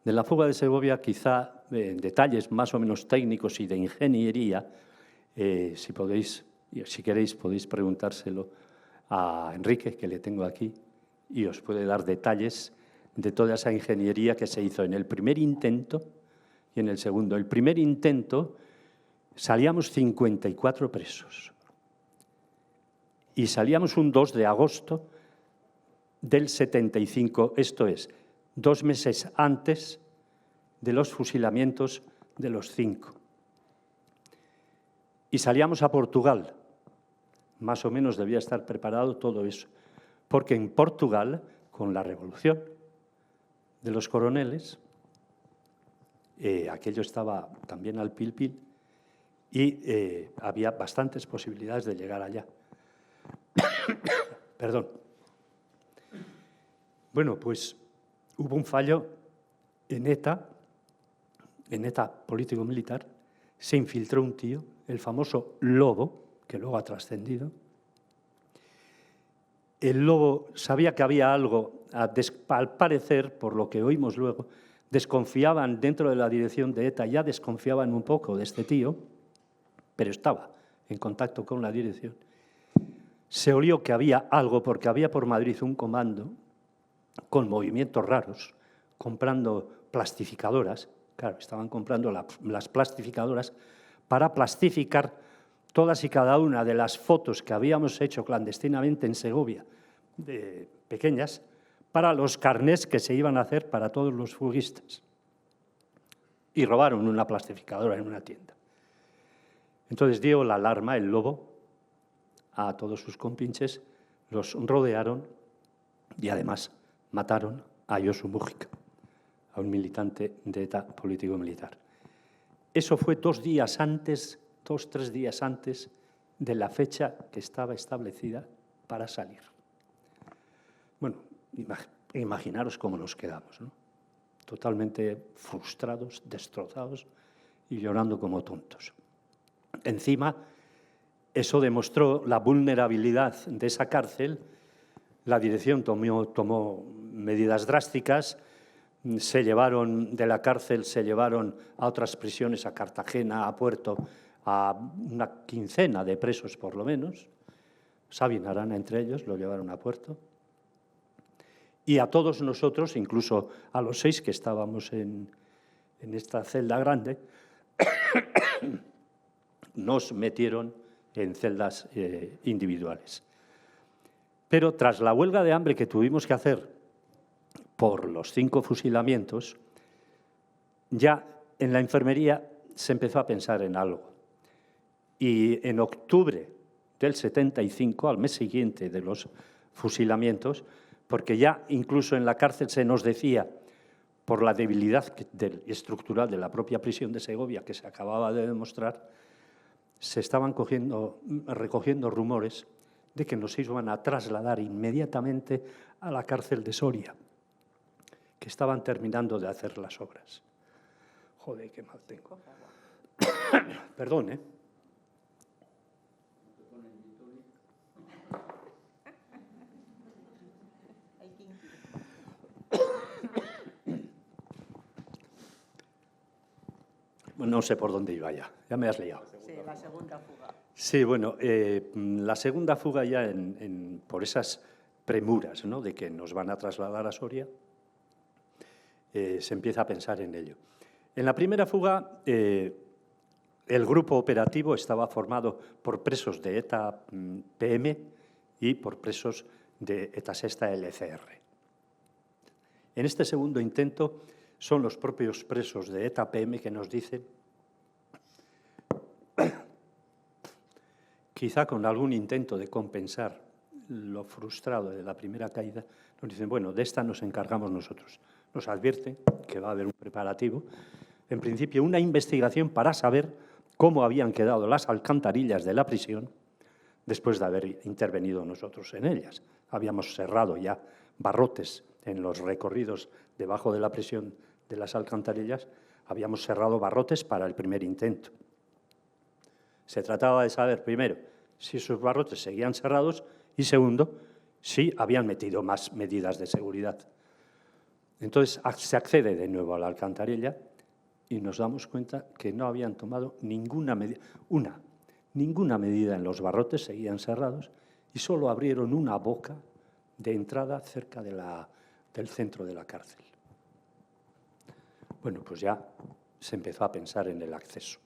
De la fuga de Segovia, quizá en detalles más o menos técnicos y de ingeniería, si queréis podéis preguntárselo a Enrique, que le tengo aquí, y os puede dar detalles de toda esa ingeniería que se hizo en el primer intento y en el segundo. El primer intento salíamos 54 presos y salíamos un 2 de agosto del 75, esto es, 2 meses antes de los fusilamientos de los 5. Y salíamos a Portugal. Más o menos debía estar preparado todo eso, porque en Portugal, con la revolución de los coroneles, aquello estaba también al pil y había bastantes posibilidades de llegar allá. Perdón. Bueno, pues hubo un fallo en ETA político-militar, se infiltró un tío, el famoso Lobo, que luego ha trascendido. El Lobo sabía que había algo, al parecer, por lo que oímos luego, desconfiaban dentro de la dirección de ETA, ya desconfiaban un poco de este tío, pero estaba en contacto con la dirección. Se olió que había algo, porque había por Madrid un comando con movimientos raros, comprando plastificadoras. Claro, estaban comprando las plastificadoras para plastificar todas y cada una de las fotos que habíamos hecho clandestinamente en Segovia, pequeñas, para los carnés que se iban a hacer para todos los fuguistas. Y robaron una plastificadora en una tienda. Entonces dio la alarma el Lobo a todos sus compinches, los rodearon y además mataron a Josu Mújica, a un militante de ETA político-militar. Eso fue 2 días antes, 2-3 días antes de la fecha que estaba establecida para salir. Bueno, imaginaros cómo nos quedamos, ¿no? Totalmente frustrados, destrozados y llorando como tontos. Encima, eso demostró la vulnerabilidad de esa cárcel. La dirección tomó medidas drásticas. Se llevaron de la cárcel, se llevaron a otras prisiones, a Cartagena, a Puerto, a una quincena de presos por lo menos. Sabin Arana entre ellos, lo llevaron a Puerto. Y a todos nosotros, incluso a los 6 que estábamos en esta celda grande, nos metieron en celdas individuales. Pero tras la huelga de hambre que tuvimos que hacer por los 5 fusilamientos, ya en la enfermería se empezó a pensar en algo. Y en octubre del 75, al mes siguiente de los fusilamientos, porque ya incluso en la cárcel se nos decía, por la debilidad estructural de la propia prisión de Segovia, que se acababa de demostrar, se estaban recogiendo rumores de que nos iban a trasladar inmediatamente a la cárcel de Soria, que estaban terminando de hacer las obras. Joder, qué mal tengo. Perdón, ¿eh? No sé por dónde iba ya me has liado. Sí, la segunda fuga. Sí, bueno, la segunda fuga ya por esas premuras, ¿no?, de que nos van a trasladar a Soria, se empieza a pensar en ello. En la primera fuga, el grupo operativo estaba formado por presos de ETA PM y por presos de ETA Sexta LCR. En este segundo intento son los propios presos de ETA PM que nos dicen, quizá con algún intento de compensar lo frustrado de la primera caída, nos dicen, bueno, de esta nos encargamos nosotros. Nos advierten que va a haber un preparativo, en principio una investigación para saber cómo habían quedado las alcantarillas de la prisión después de haber intervenido nosotros en ellas. Habíamos cerrado ya barrotes en los recorridos debajo de la prisión de las alcantarillas, habíamos cerrado barrotes para el primer intento. Se trataba de saber, primero, si esos barrotes seguían cerrados y, segundo, si habían metido más medidas de seguridad. Entonces, se accede de nuevo a la alcantarilla y nos damos cuenta que no habían tomado ninguna medida. Ninguna medida en los barrotes, seguían cerrados y solo abrieron una boca de entrada cerca del centro de la cárcel. Bueno, pues ya se empezó a pensar en el acceso.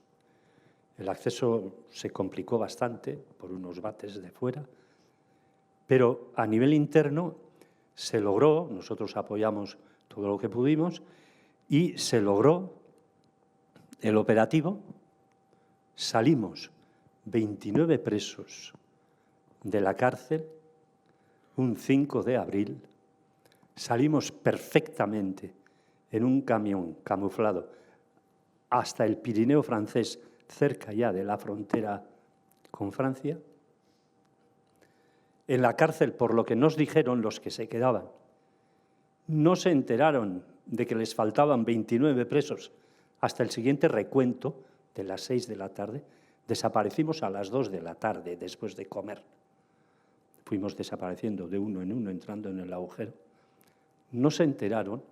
El acceso se complicó bastante por unos bates de fuera, pero a nivel interno se logró, nosotros apoyamos todo lo que pudimos, y se logró el operativo. Salimos 29 presos de la cárcel un 5 de abril, salimos perfectamente en un camión camuflado hasta el Pirineo francés, cerca ya de la frontera con Francia. En la cárcel, por lo que nos dijeron los que se quedaban, no se enteraron de que les faltaban 29 presos hasta el siguiente recuento de las 6 de la tarde. Desaparecimos a las 2 de la tarde después de comer. Fuimos desapareciendo de uno en uno, entrando en el agujero. No se enteraron.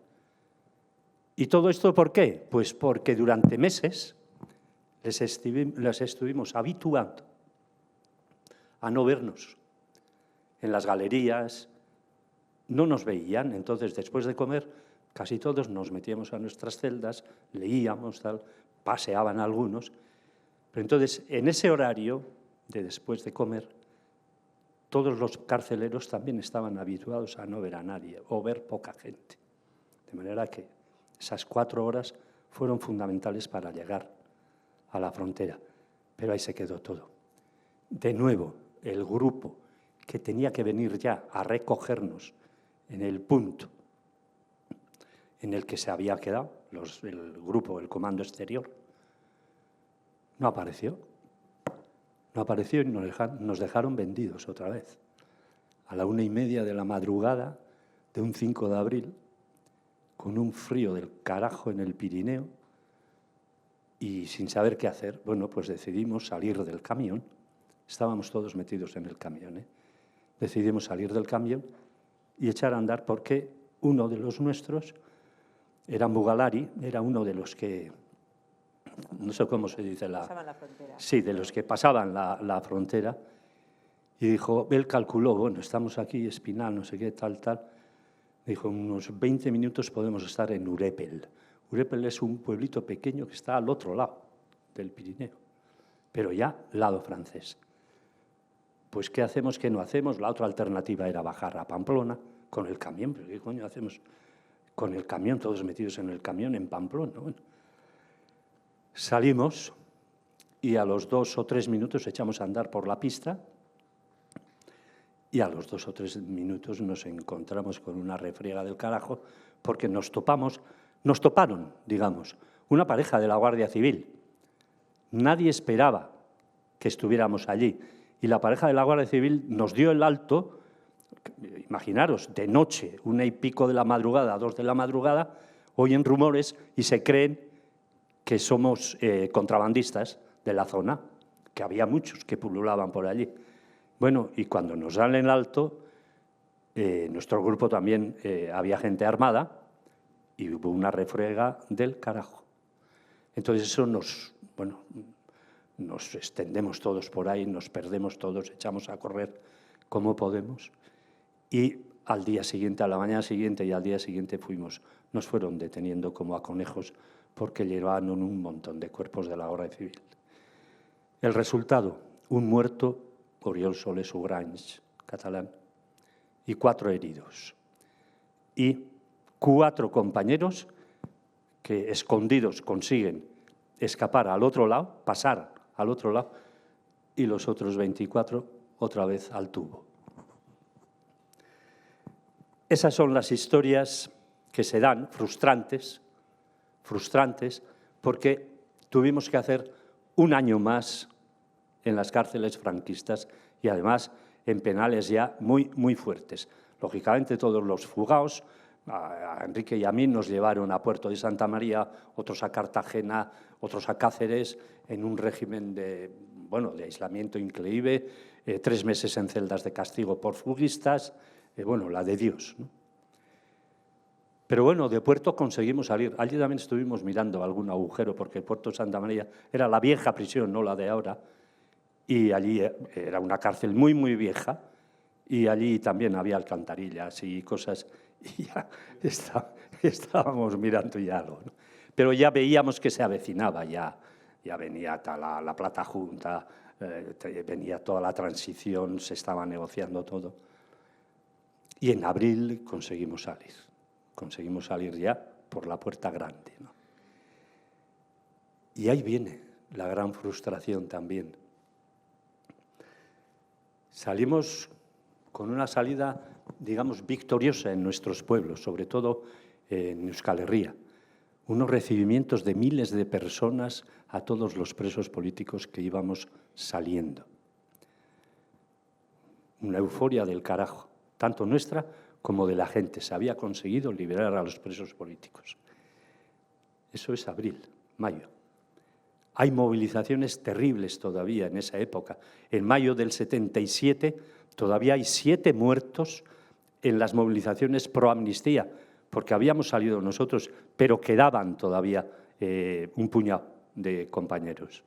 ¿Y todo esto por qué? Pues porque durante meses les estuvimos habituando a no vernos. En las galerías no nos veían, entonces después de comer casi todos nos metíamos a nuestras celdas, leíamos, tal, paseaban algunos. Pero entonces en ese horario de después de comer, todos los carceleros también estaban habituados a no ver a nadie o ver poca gente. De manera que esas 4 horas fueron fundamentales para llegar a la frontera. Pero ahí se quedó todo. De nuevo, el grupo que tenía que venir ya a recogernos en el punto en el que se había quedado, el grupo, el comando exterior, no apareció. No apareció y nos dejaron vendidos otra vez. A la 1:30 de la madrugada de un 5 de abril, con un frío del carajo en el Pirineo y sin saber qué hacer, bueno, pues decidimos salir del camión. Estábamos todos metidos en el camión, ¿eh? Decidimos salir del camión y echar a andar porque uno de los nuestros era Bugalari, era uno de los que, no sé cómo se dice, pasaban la frontera. Sí, de los que pasaban la frontera. Y dijo, él calculó, bueno, estamos aquí, Espinal, no sé qué, tal. Dijo, unos 20 minutos podemos estar en Urepel. Urepel es un pueblito pequeño que está al otro lado del Pirineo, pero ya lado francés. Pues, ¿qué hacemos, qué no hacemos? La otra alternativa era bajar a Pamplona con el camión. ¿Pero qué coño hacemos con el camión, todos metidos en el camión en Pamplona? Bueno, salimos y a los 2 o 3 minutos echamos a andar por la pista y a los 2 o 3 minutos nos encontramos con una refriega del carajo porque nos toparon, digamos, una pareja de la Guardia Civil. Nadie esperaba que estuviéramos allí y la pareja de la Guardia Civil nos dio el alto, imaginaros, de noche, 1 y pico de la madrugada, 2 de la madrugada, oyen rumores y se creen que somos contrabandistas de la zona, que había muchos que pululaban por allí. Bueno, y cuando nos dan el alto, nuestro grupo también había gente armada y hubo una refriega del carajo. Entonces eso nos extendemos todos por ahí, nos perdemos todos, echamos a correr como podemos y al día siguiente, a la mañana siguiente y al día siguiente nos fueron deteniendo como a conejos porque llevaban un montón de cuerpos de la Guardia Civil. El resultado, un muerto, Oriol Soler Sugrange, catalán, y 4 heridos. Y 4 compañeros que escondidos consiguen escapar al otro lado, pasar al otro lado, y los otros 24 otra vez al tubo. Esas son las historias que se dan, frustrantes, porque tuvimos que hacer un año más en las cárceles franquistas y además en penales ya muy, muy fuertes. Lógicamente todos los fugados, a Enrique y a mí nos llevaron a Puerto de Santa María, otros a Cartagena, otros a Cáceres, en un régimen de aislamiento increíble, 3 meses en celdas de castigo por fuguistas, la de Dios, ¿no? Pero bueno, de Puerto conseguimos salir. Allí también estuvimos mirando algún agujero, porque el Puerto de Santa María era la vieja prisión, no la de ahora, y allí era una cárcel muy, muy vieja, y allí también había alcantarillas y cosas, y ya estábamos mirando ya algo, ¿no? Pero ya veíamos que se avecinaba, ya venía la plata junta, venía toda la transición, se estaba negociando todo. Y en abril conseguimos salir ya por la puerta grande, ¿no? Y ahí viene la gran frustración también. Salimos con una salida, digamos, victoriosa en nuestros pueblos, sobre todo en Euskal Herria. Unos recibimientos de miles de personas a todos los presos políticos que íbamos saliendo. Una euforia del carajo, tanto nuestra como de la gente. Se había conseguido liberar a los presos políticos. Eso es abril, mayo. Hay movilizaciones terribles todavía en esa época. En mayo del 77 todavía hay 7 muertos en las movilizaciones pro amnistía, porque habíamos salido nosotros, pero quedaban todavía un puñado de compañeros.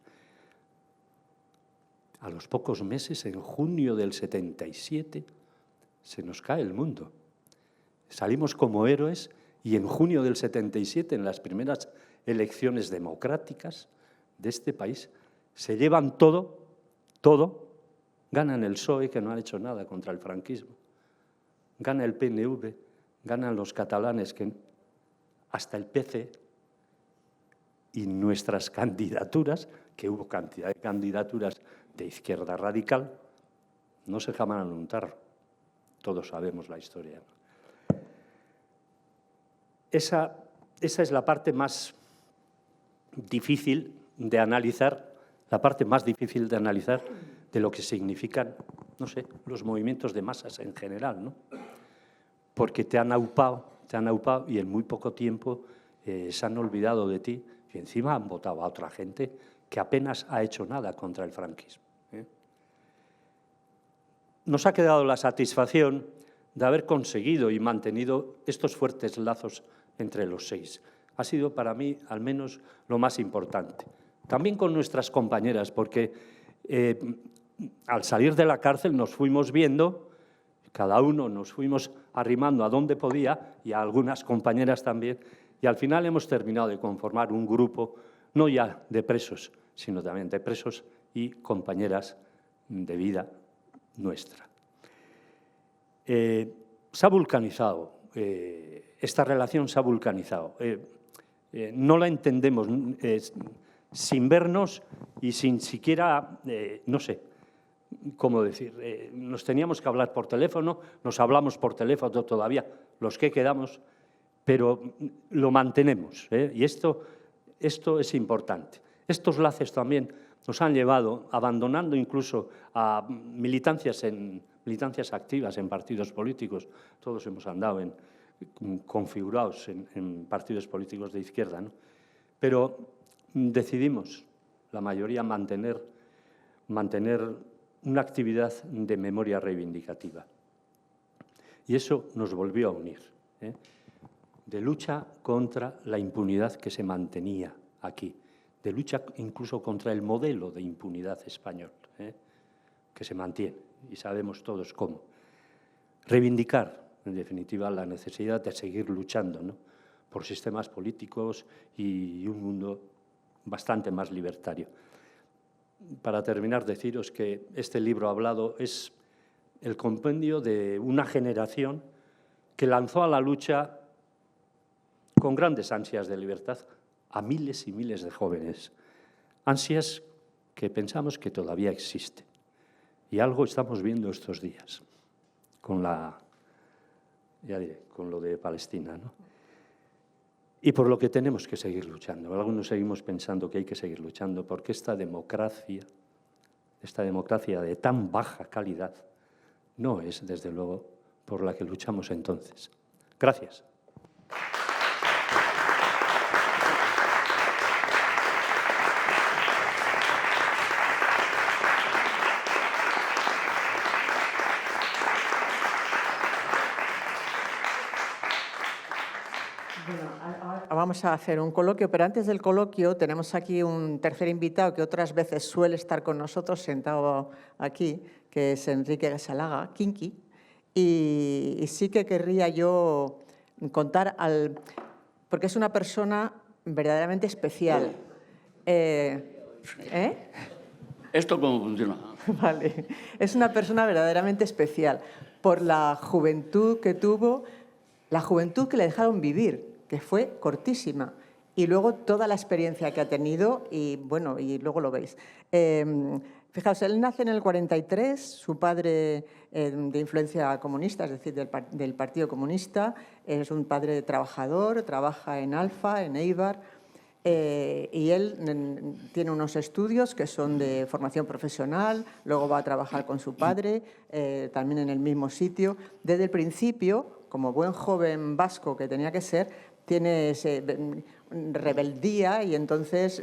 A los pocos meses, en junio del 77, se nos cae el mundo. Salimos como héroes y en junio del 77, en las primeras elecciones democráticas de este país, se llevan todo, ganan el PSOE, que no han hecho nada contra el franquismo, gana el PNV, ganan los catalanes, hasta el PC, y nuestras candidaturas, que hubo cantidad de candidaturas de izquierda radical, no se jaman en un tarro. Todos sabemos la historia. Esa es la parte más difícil de analizar, de lo que significan, no sé, los movimientos de masas en general, ¿no? Porque te han aupado y en muy poco tiempo se han olvidado de ti y encima han votado a otra gente que apenas ha hecho nada contra el franquismo, ¿eh? Nos ha quedado la satisfacción de haber conseguido y mantenido estos fuertes lazos entre los 6. Ha sido para mí, al menos, lo más importante. También con nuestras compañeras, porque al salir de la cárcel nos fuimos viendo Cada uno nos fuimos arrimando a donde podía y a algunas compañeras también. Y al final hemos terminado de conformar un grupo, no ya de presos, sino también de presos y compañeras de vida nuestra. Se ha vulcanizado, esta relación se ha vulcanizado. No la entendemos sin vernos y sin siquiera, no sé cómo decir, nos teníamos que hablar por teléfono, nos hablamos por teléfono todavía, los que quedamos, pero lo mantenemos, y esto es importante. Estos lazos también nos han llevado, abandonando incluso a militancias activas en partidos políticos, todos hemos andado configurados en partidos políticos de izquierda, ¿no? Pero decidimos, la mayoría, mantener una actividad de memoria reivindicativa. Y eso nos volvió a unir, de lucha contra la impunidad que se mantenía aquí, de lucha incluso contra el modelo de impunidad español, que se mantiene, y sabemos todos cómo. Reivindicar, en definitiva, la necesidad de seguir luchando, ¿no?, por sistemas políticos y un mundo bastante más libertario. Para terminar, deciros que este libro hablado es el compendio de una generación que lanzó a la lucha con grandes ansias de libertad a miles y miles de jóvenes, ansias que pensamos que todavía existen. Y algo estamos viendo estos días con con lo de Palestina, ¿no? Y por lo que tenemos que seguir luchando. Algunos seguimos pensando que hay que seguir luchando porque esta democracia de tan baja calidad no es, desde luego, por la que luchamos entonces. Gracias. Vamos a hacer un coloquio, pero antes del coloquio tenemos aquí un tercer invitado que otras veces suele estar con nosotros sentado aquí, que es Enrique Gasalaga, Kinky, y sí que querría yo contar porque es una persona verdaderamente especial. ¿Esto cómo funciona? Vale. Es una persona verdaderamente especial por la juventud que tuvo, la juventud que le dejaron vivir, que fue cortísima, y luego toda la experiencia que ha tenido, y bueno, y luego lo veis. Fijaos, él nace en el 43, su padre de influencia comunista, es decir, del Partido Comunista, es un padre trabajador, trabaja en Alfa, en Eibar, y él tiene unos estudios que son de formación profesional, luego va a trabajar con su padre, también en el mismo sitio. Desde el principio, como buen joven vasco que tenía que ser, tiene rebeldía y entonces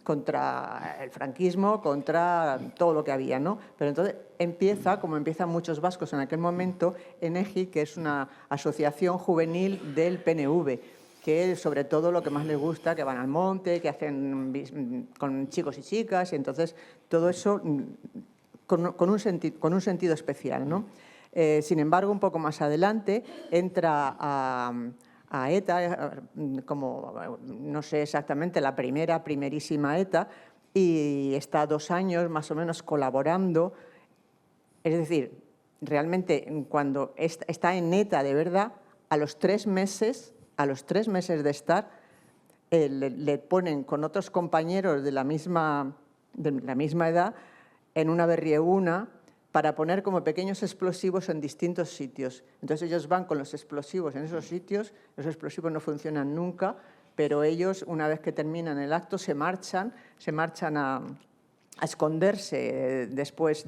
contra el franquismo, contra todo lo que había, ¿no? Pero entonces empieza, como empiezan muchos vascos en aquel momento, ENEGI, que es una asociación juvenil del PNV, que es sobre todo lo que más les gusta, que van al monte, que hacen con chicos y chicas, y entonces todo eso con un sentido especial, ¿no? Sin embargo, un poco más adelante entra a ETA, como no sé exactamente, la primerísima ETA, y está 2 años más o menos colaborando. Es decir, realmente cuando está en ETA de verdad, a los 3 meses de estar, le ponen con otros compañeros de la misma edad en una berrieguna para poner como pequeños explosivos en distintos sitios. Entonces ellos van con los explosivos en esos sitios, los explosivos no funcionan nunca, pero ellos, una vez que terminan el acto, se marchan a esconderse después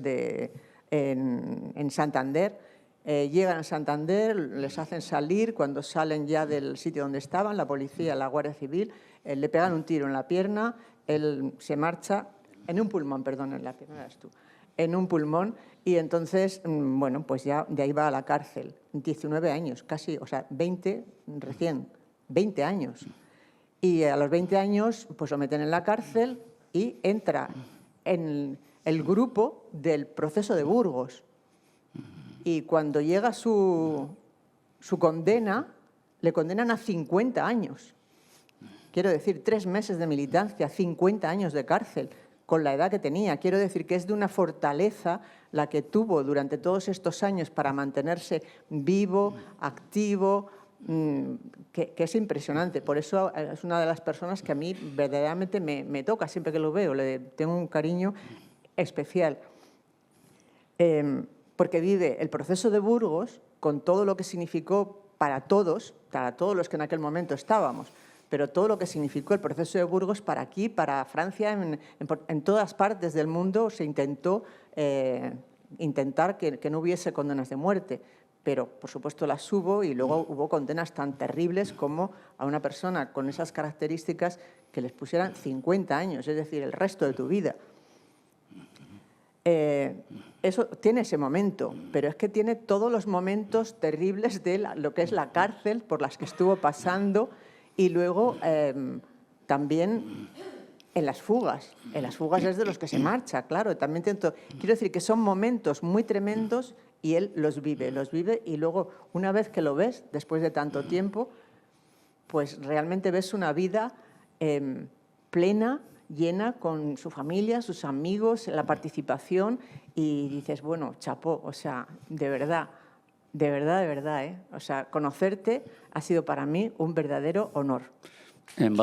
en Santander. Llegan a Santander, les hacen salir, cuando salen ya del sitio donde estaban, la policía, la Guardia Civil, le pegan un tiro en la pierna, él se marcha, en un pulmón, perdón, en la pierna eras tú, en un pulmón, y entonces, bueno, pues ya de ahí va a la cárcel. 19 años, casi, o sea, 20 años. Y a los 20 años, pues lo meten en la cárcel y entra en el grupo del proceso de Burgos. Y cuando llega su condena, le condenan a 50 años. Quiero decir, 3 meses de militancia, 50 años de cárcel, con la edad que tenía. Quiero decir que es de una fortaleza la que tuvo durante todos estos años para mantenerse vivo, activo, que es impresionante. Por eso es una de las personas que a mí verdaderamente me toca siempre que lo veo. Le tengo un cariño especial. Porque vive el proceso de Burgos con todo lo que significó para todos los que en aquel momento estábamos, pero todo lo que significó el proceso de Burgos para aquí, para Francia, en todas partes del mundo se intentó intentar que no hubiese condenas de muerte, pero por supuesto las hubo y luego hubo condenas tan terribles como a una persona con esas características que les pusieran 50 años, es decir, el resto de tu vida. Eso tiene ese momento, pero es que tiene todos los momentos terribles de lo que es la cárcel por las que estuvo pasando y luego también en las fugas. En las fugas es de los que se marcha, claro. También quiero decir que son momentos muy tremendos y él los vive y luego una vez que lo ves, después de tanto tiempo, pues realmente ves una vida plena, llena con su familia, sus amigos, la participación y dices, bueno, chapó, o sea, de verdad, ¿eh? O sea, conocerte ha sido para mí un verdadero honor. En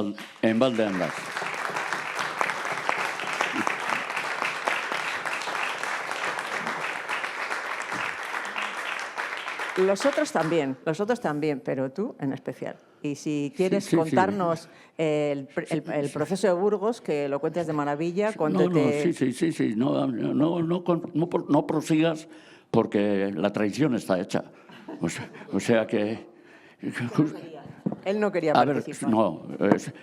Valdeandás. Los otros también, pero tú en especial. Y si quieres contarnos el proceso de Burgos, que lo cuentes de maravilla, cuéntate... Sí. No prosigas porque la traición está hecha. O sea que... Él no quería participar. No,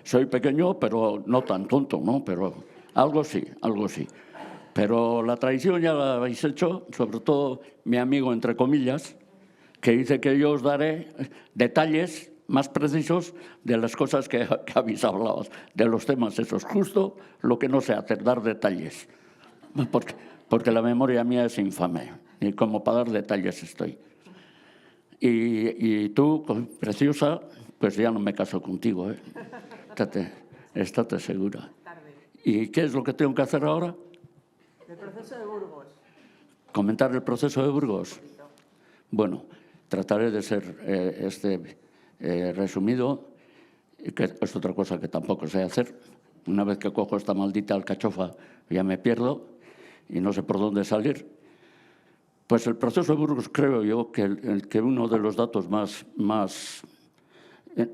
soy pequeño, pero no tan tonto, ¿no? Pero algo sí. Pero la traición ya la habéis hecho, sobre todo mi amigo, entre comillas, que dice que yo os daré detalles más precisos de las cosas que habéis hablado, de los temas esos. Justo lo que no sé hacer, dar detalles. Porque la memoria mía es infame. Y como para dar detalles estoy. Y tú, preciosa, pues ya no me caso contigo, ¿eh? Estate segura. ¿Y qué es lo que tengo que hacer ahora? El proceso de Burgos. ¿Comentar el proceso de Burgos? Bueno, trataré de ser resumido, que es otra cosa que tampoco sé hacer. Una vez que cojo esta maldita alcachofa ya me pierdo y no sé por dónde salir. Pues el proceso de Burgos creo yo que uno de los datos más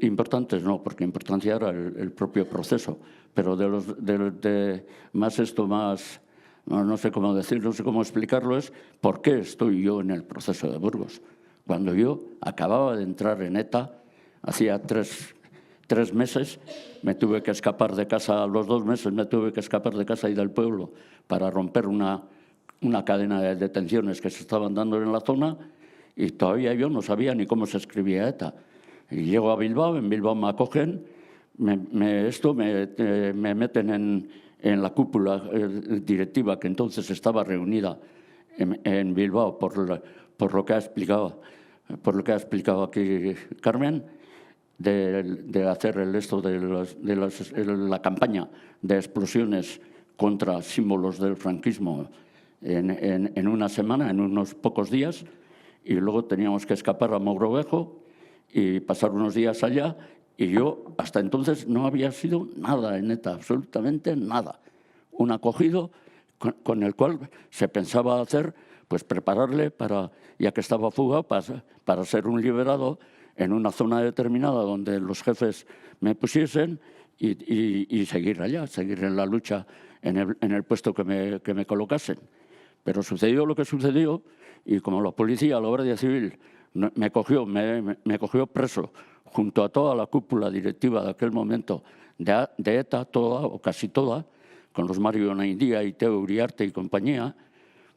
importantes, no, porque importancia era el propio proceso, pero no sé cómo decir, no sé cómo explicarlo, es por qué estoy yo en el proceso de Burgos. Cuando yo acababa de entrar en ETA, hacía tres meses, me tuve que escapar de casa, a los 2 meses me tuve que escapar de casa y del pueblo para romper una cadena de detenciones que se estaban dando en la zona y todavía yo no sabía ni cómo se escribía ETA. Y llego a Bilbao, en Bilbao me acogen, me meten en la cúpula directiva que entonces estaba reunida en Bilbao por lo que ha explicado aquí Carmen, de hacer la campaña de explosiones contra símbolos del franquismo en una semana, en unos pocos días, y luego teníamos que escapar a Mogrovejo y pasar unos días allá, y yo hasta entonces no había sido nada en ETA, absolutamente nada. Un acogido con el cual se pensaba hacer, pues prepararle ya que estaba fugado, para ser un liberado en una zona determinada donde los jefes me pusiesen y seguir allá, seguir en la lucha en el puesto que me colocasen. Pero sucedió lo que sucedió y como la policía, la Guardia Civil, me cogió preso junto a toda la cúpula directiva de aquel momento de ETA, toda o casi toda, con los Mario Naindía y Teo Uriarte y compañía,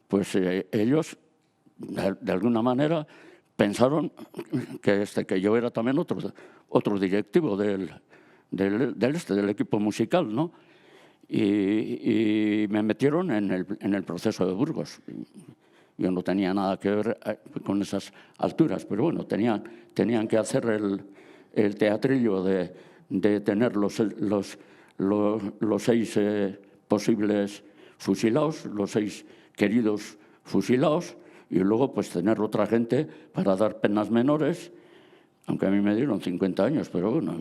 pues ellos, de alguna manera, pensaron que yo era también otro directivo del equipo musical, ¿no? Y me metieron en el proceso de Burgos. Yo no tenía nada que ver con esas alturas, pero bueno, tenían que hacer el teatrillo de tener los 6 posibles fusilados, los 6 queridos fusilados, y luego pues tener otra gente para dar penas menores, aunque a mí me dieron 50 años, pero bueno,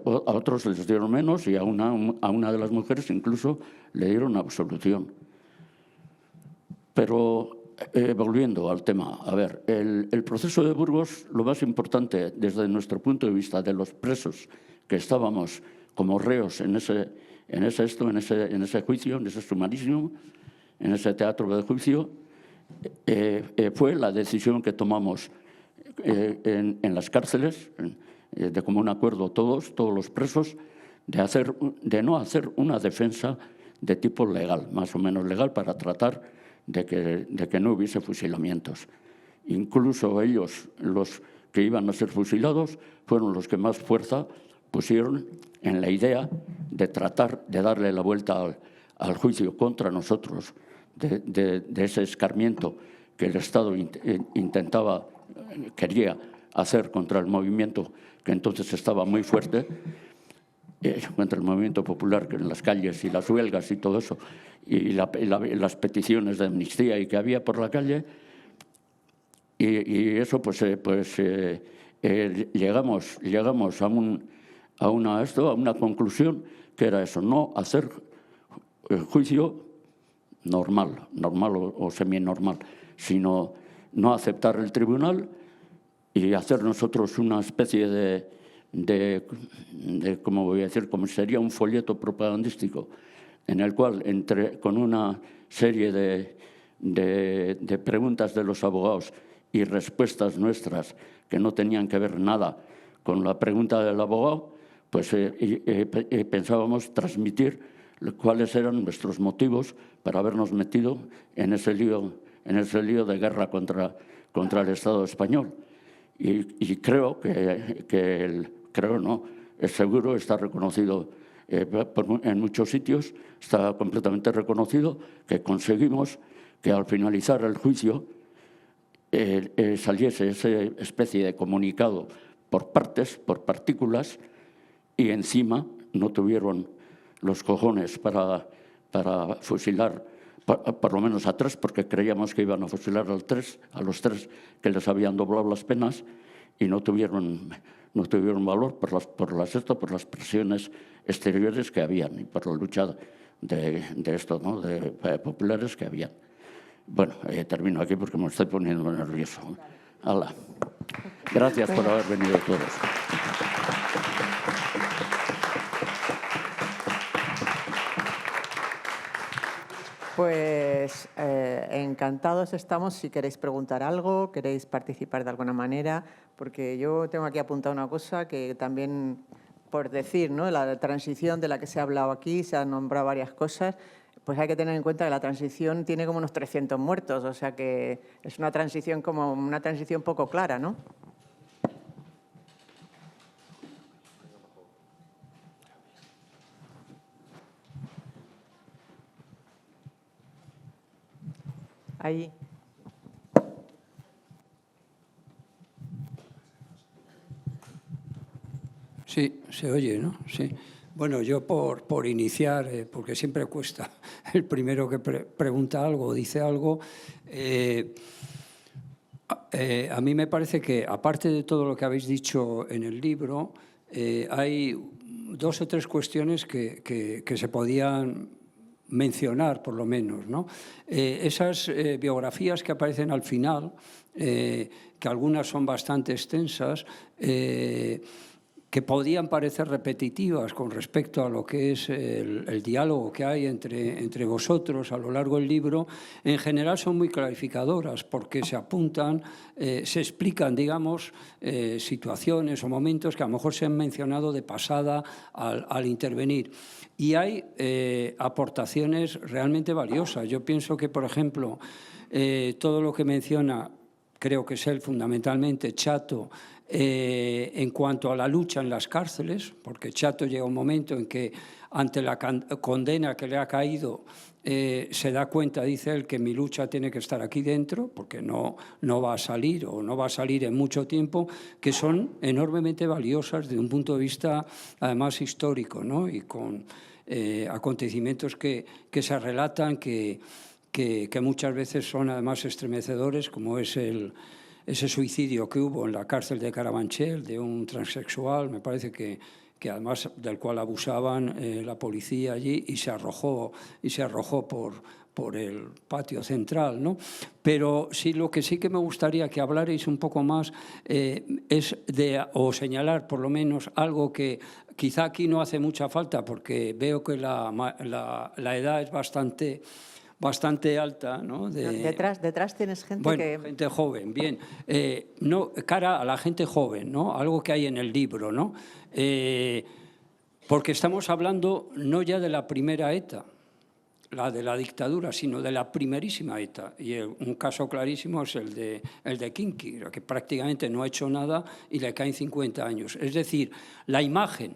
a otros les dieron menos y a una de las mujeres incluso le dieron absolución. Pero volviendo al tema, a ver, el proceso de Burgos, lo más importante desde nuestro punto de vista de los presos que estábamos como reos en ese juicio, en ese sumarísimo, en ese teatro de juicio, fue la decisión que tomamos en las cárceles, de común acuerdo todos los presos, de no hacer una defensa de tipo legal, más o menos legal, para tratar de que no hubiese fusilamientos. Incluso ellos, los que iban a ser fusilados, fueron los que más fuerza pusieron en la idea de tratar de darle la vuelta al juicio contra nosotros, de ese escarmiento que el Estado quería hacer contra el movimiento que entonces estaba muy fuerte, contra el movimiento popular, que en las calles y las huelgas y todo eso, y las peticiones de amnistía y que había por la calle, y eso llegamos a una conclusión que era eso, no hacer juicio normal o seminormal, sino no aceptar el tribunal y hacer nosotros una especie de ¿cómo voy a decir?, como sería un folleto propagandístico, en el cual, con una serie de preguntas de los abogados y respuestas nuestras que no tenían que ver nada con la pregunta del abogado, pues pensábamos transmitir cuáles eran nuestros motivos para habernos metido en ese lío de guerra contra el Estado español. Y creo es seguro, está reconocido en muchos sitios, está completamente reconocido que conseguimos que al finalizar el juicio saliese esa especie de comunicado por partes, por partículas, y encima no tuvieron los cojones para fusilar por lo menos a 3, porque creíamos que iban a fusilar a los 3 que les habían doblado las penas, y no tuvieron valor por las presiones exteriores que habían y por la lucha de populares que habían. Bueno, termino aquí porque me estoy poniendo nervioso. ¡Hala! Gracias por haber venido todos. Pues encantados estamos si queréis preguntar algo, queréis participar de alguna manera, porque yo tengo aquí apuntado una cosa que también, por decir, ¿no?, la transición de la que se ha hablado aquí, se han nombrado varias cosas, pues hay que tener en cuenta que la transición tiene como unos 300 muertos, o sea que es una transición poco clara, ¿no? Ahí. Sí, se oye, ¿no? Sí. Bueno, yo por iniciar, porque siempre cuesta el primero que pregunta algo o dice algo, a mí me parece que, aparte de todo lo que habéis dicho en el libro, hay 2 o 3 cuestiones que se podían mencionar, por lo menos, ¿no? Esas biografías que aparecen al final, que algunas son bastante extensas, que podían parecer repetitivas con respecto a lo que es el diálogo que hay entre vosotros a lo largo del libro, en general son muy clarificadoras porque se apuntan, se explican, digamos, situaciones o momentos que a lo mejor se han mencionado de pasada al intervenir. Y hay aportaciones realmente valiosas. Yo pienso que, por ejemplo, todo lo que menciona creo que es él fundamentalmente, Chato, en cuanto a la lucha en las cárceles, porque Chato llega un momento en que ante la condena que le ha caído se da cuenta, dice él, que mi lucha tiene que estar aquí dentro porque no va a salir o no va a salir en mucho tiempo, que son enormemente valiosas desde un punto de vista además histórico, ¿no? Y con acontecimientos que se relatan que muchas veces son además estremecedores, como es ese suicidio que hubo en la cárcel de Carabanchel de un transexual, me parece que además del cual abusaban la policía allí y se arrojó por el patio central, ¿no? Pero sí, lo que sí que me gustaría que hablarais un poco más es o señalar por lo menos algo que quizá aquí no hace mucha falta, porque veo que la edad es bastante alta, ¿no? Detrás tienes gente gente joven, bien. No, cara a la gente joven, ¿no? Algo que hay en el libro, ¿no? Porque estamos hablando no ya de la primera ETA, la de la dictadura, sino de la primerísima ETA. Y un caso clarísimo es el de Kinki, que prácticamente no ha hecho nada y le caen 50 años. Es decir, la imagen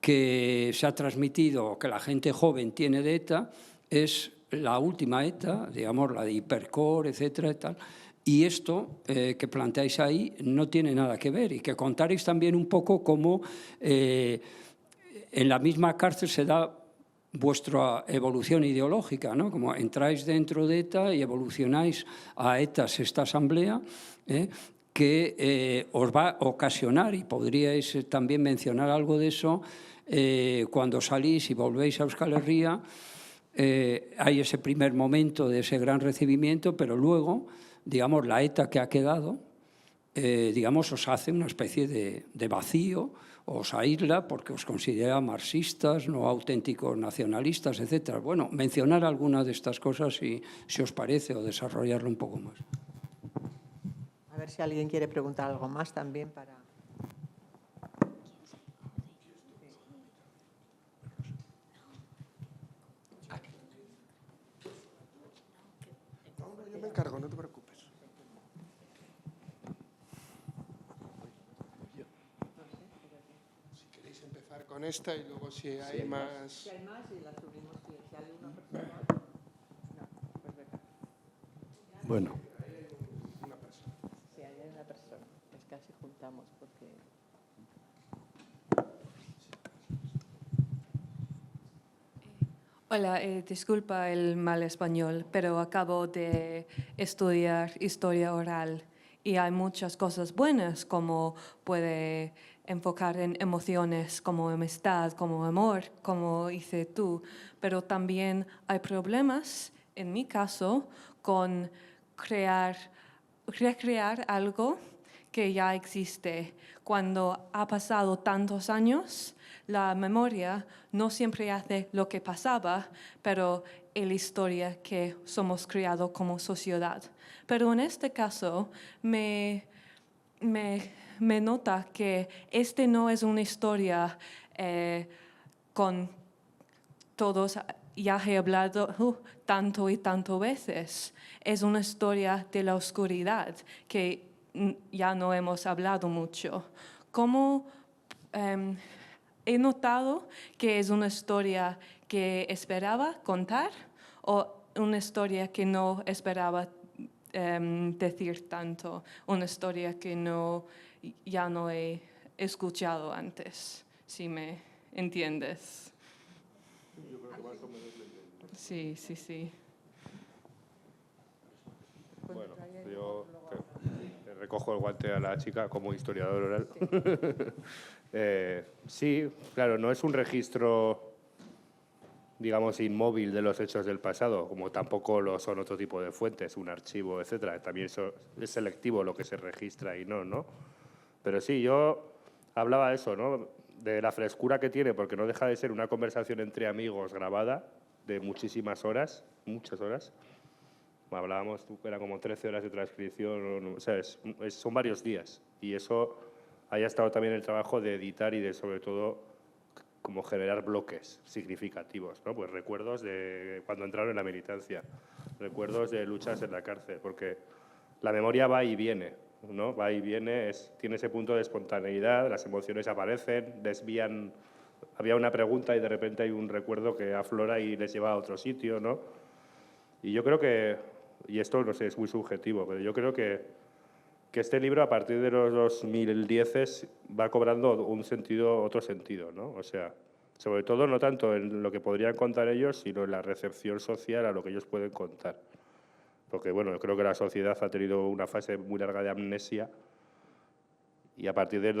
que se ha transmitido, que la gente joven tiene de ETA, es la última ETA, digamos, la de Hipercor, etcétera, y tal. Y esto que planteáis ahí no tiene nada que ver, y que contaréis también un poco cómo en la misma cárcel se da vuestra evolución ideológica, ¿no? Como entráis dentro de ETA y evolucionáis a ETA, esta asamblea, que os va a ocasionar, y podríais también mencionar algo de eso, cuando salís y volvéis a Euskal Herria, hay ese primer momento de ese gran recibimiento, pero luego, digamos, la ETA que ha quedado, digamos, os hace una especie de vacío, os aísla porque os considera marxistas, no auténticos nacionalistas, etc. Bueno, mencionar alguna de estas cosas si os parece, o desarrollarlo un poco más. A ver si alguien quiere preguntar algo más también para... Yo me encargo, no te preocupes. Si queréis empezar con esta y luego si hay más... Si hay más y la subimos, si hay una persona... No, pues venga. Bueno. Si hay una persona, es que así juntamos porque... Hola, disculpa el mal español, pero acabo de estudiar historia oral y hay muchas cosas buenas, como puede enfocar en emociones como amistad, como amor, como hice tú, pero también hay problemas, en mi caso, con recrear algo que ya existe. Cuando ha pasado tantos años, la memoria no siempre hace lo que pasaba, pero es la historia que somos creado como sociedad. Pero en este caso me nota que no es una historia con todos, ya he hablado tanto y tanto veces. Es una historia de la oscuridad que ya no hemos hablado mucho. ¿Cómo he notado que es una historia que esperaba contar o una historia que no esperaba decir tanto, una historia que ya no he escuchado antes, si me entiendes? Yo creo que más o menos lo entiendo. Sí. Bueno, yo recojo el guante a la chica como historiador oral. Sí, claro, no es un registro, digamos, inmóvil de los hechos del pasado, como tampoco lo son otro tipo de fuentes, un archivo, etcétera. También eso es selectivo lo que se registra y no. Pero sí, yo hablaba de eso, ¿no? De la frescura que tiene, porque no deja de ser una conversación entre amigos grabada de muchísimas horas, muchas horas. Hablábamos, era como 13 horas de transcripción, o sea, son varios días. Y eso, ahí ha estado también el trabajo de editar y de, sobre todo, como generar bloques significativos, ¿no? Pues recuerdos de cuando entraron en la militancia, recuerdos de luchas en la cárcel, porque la memoria va y viene, ¿no? Va y viene, tiene ese punto de espontaneidad, las emociones aparecen, desvían. Había una pregunta y de repente hay un recuerdo que aflora y les lleva a otro sitio, ¿no? Y yo creo que, y esto no sé, es muy subjetivo, pero yo creo que este libro a partir de los 2010 va cobrando otro sentido, ¿no? O sea, sobre todo no tanto en lo que podrían contar ellos, sino en la recepción social a lo que ellos pueden contar. Porque, bueno, yo creo que la sociedad ha tenido una fase muy larga de amnesia y a partir de